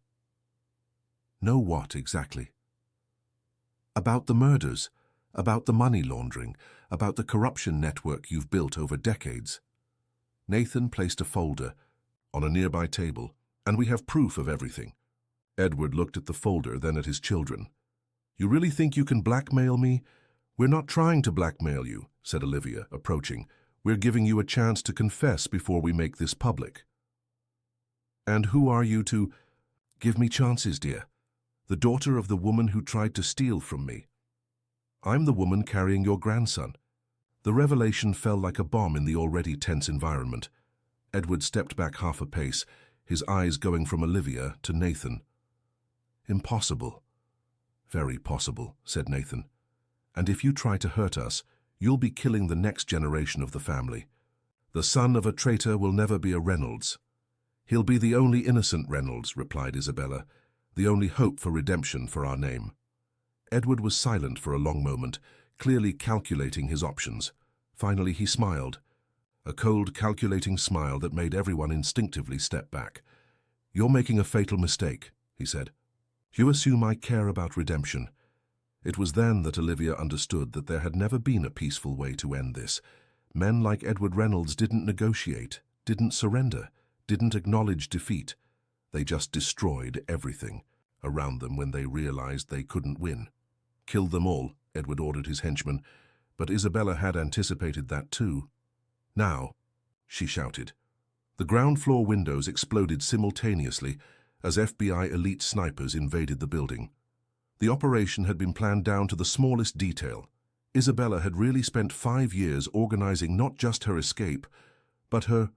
Speaker 1: "Know what exactly?" "About the murders, about the money laundering, about the corruption network you've built over decades." Nathan placed a folder on a nearby table, "and we have proof of everything." Edward looked at the folder, then at his children. "You really think you can blackmail me?" "We're not trying to blackmail you," said Olivia, approaching. "We're giving you a chance to confess before we make this public." "And who are you to—" "Give me chances, dear. The daughter of the woman who tried to steal from me. I'm the woman carrying your grandson." The revelation fell like a bomb in the already tense environment. Edward stepped back half a pace, his eyes going from Olivia to Nathan. "Impossible." "Very possible," said Nathan. "And if you try to hurt us, you'll be killing the next generation of the family. The son of a traitor will never be a Reynolds." "He'll be the only innocent Reynolds," replied Isabella, "the only hope for redemption for our name." Edward was silent for a long moment, clearly calculating his options. Finally he smiled, a cold, calculating smile that made everyone instinctively step back. "You're making a fatal mistake," he said. "You assume I care about redemption." It was then that Olivia understood that there had never been a peaceful way to end this. Men like Edward Reynolds didn't negotiate, didn't surrender, didn't acknowledge defeat. They just destroyed everything around them when they realized they couldn't win. Kill them all, Edward ordered his henchmen, but Isabella had anticipated that too. Now, she shouted. The ground floor windows exploded simultaneously as FBI elite snipers invaded the building. The operation had been planned down to the smallest detail. Isabella had really spent 5 years organizing not just her escape, but her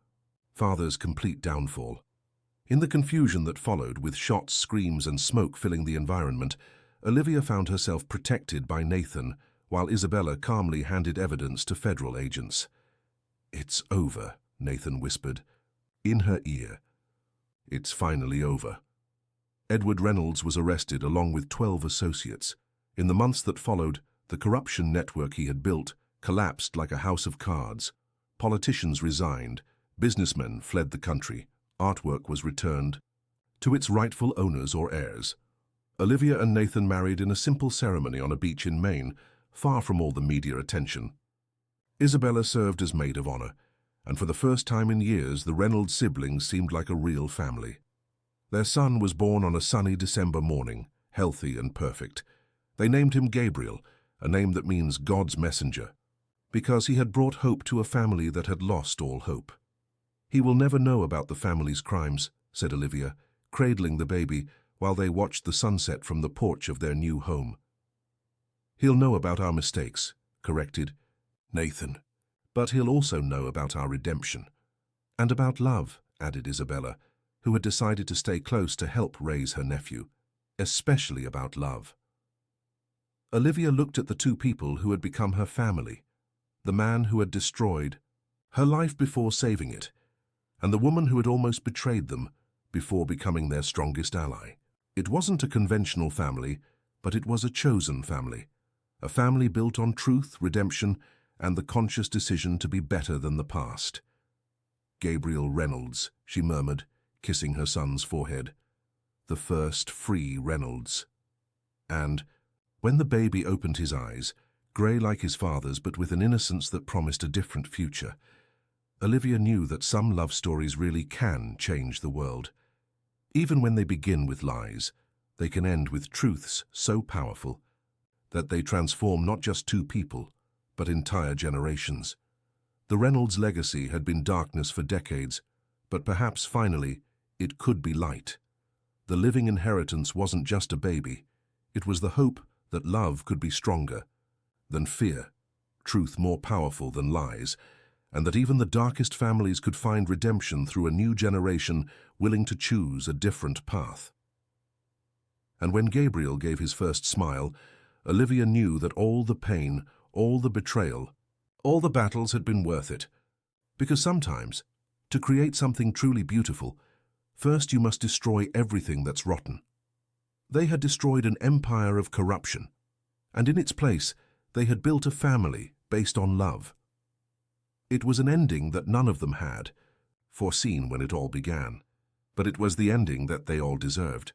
Speaker 1: father's complete downfall. In the confusion that followed, with shots, screams, and smoke filling the environment, Olivia found herself protected by Nathan, while Isabella calmly handed evidence to federal agents. "It's over," Nathan whispered, in her ear. "It's finally over." Edward Reynolds was arrested along with 12 associates. In the months that followed, the corruption network he had built collapsed like a house of cards. Politicians resigned, businessmen fled the country, artwork was returned to its rightful owners or heirs. Olivia and Nathan married in a simple ceremony on a beach in Maine, far from all the media attention. Isabella served as maid of honor, and for the first time in years the Reynolds siblings seemed like a real family. Their son was born on a sunny December morning, healthy and perfect. They named him Gabriel, a name that means God's messenger, because he had brought hope to a family that had lost all hope. "He will never know about the family's crimes," said Olivia, cradling the baby while they watched the sunset from the porch of their new home. "He'll know about our mistakes," corrected Nathan, "but he'll also know about our redemption." "And about love," added Isabella, who had decided to stay close to help raise her nephew. "Especially about love." Olivia looked at the two people who had become her family, the man who had destroyed her life before saving it, and the woman who had almost betrayed them before becoming their strongest ally. It wasn't a conventional family, but it was a chosen family, a family built on truth, redemption, and the conscious decision to be better than the past. "Gabriel Reynolds," she murmured, kissing her son's forehead. "The first free Reynolds." And when the baby opened his eyes, grey like his father's but with an innocence that promised a different future, Olivia knew that some love stories really can change the world. Even when they begin with lies, they can end with truths so powerful that they transform not just two people, but entire generations. The Reynolds legacy had been darkness for decades, but perhaps finally it could be light. The living inheritance wasn't just a baby, it was the hope that love could be stronger than fear, truth more powerful than lies, and that even the darkest families could find redemption through a new generation willing to choose a different path. And when Gabriel gave his first smile, Olivia knew that all the pain, all the betrayal, all the battles had been worth it. Because sometimes, to create something truly beautiful, first you must destroy everything that's rotten. They had destroyed an empire of corruption, and in its place they had built a family based on love. It was an ending that none of them had foreseen when it all began, but it was the ending that they all deserved.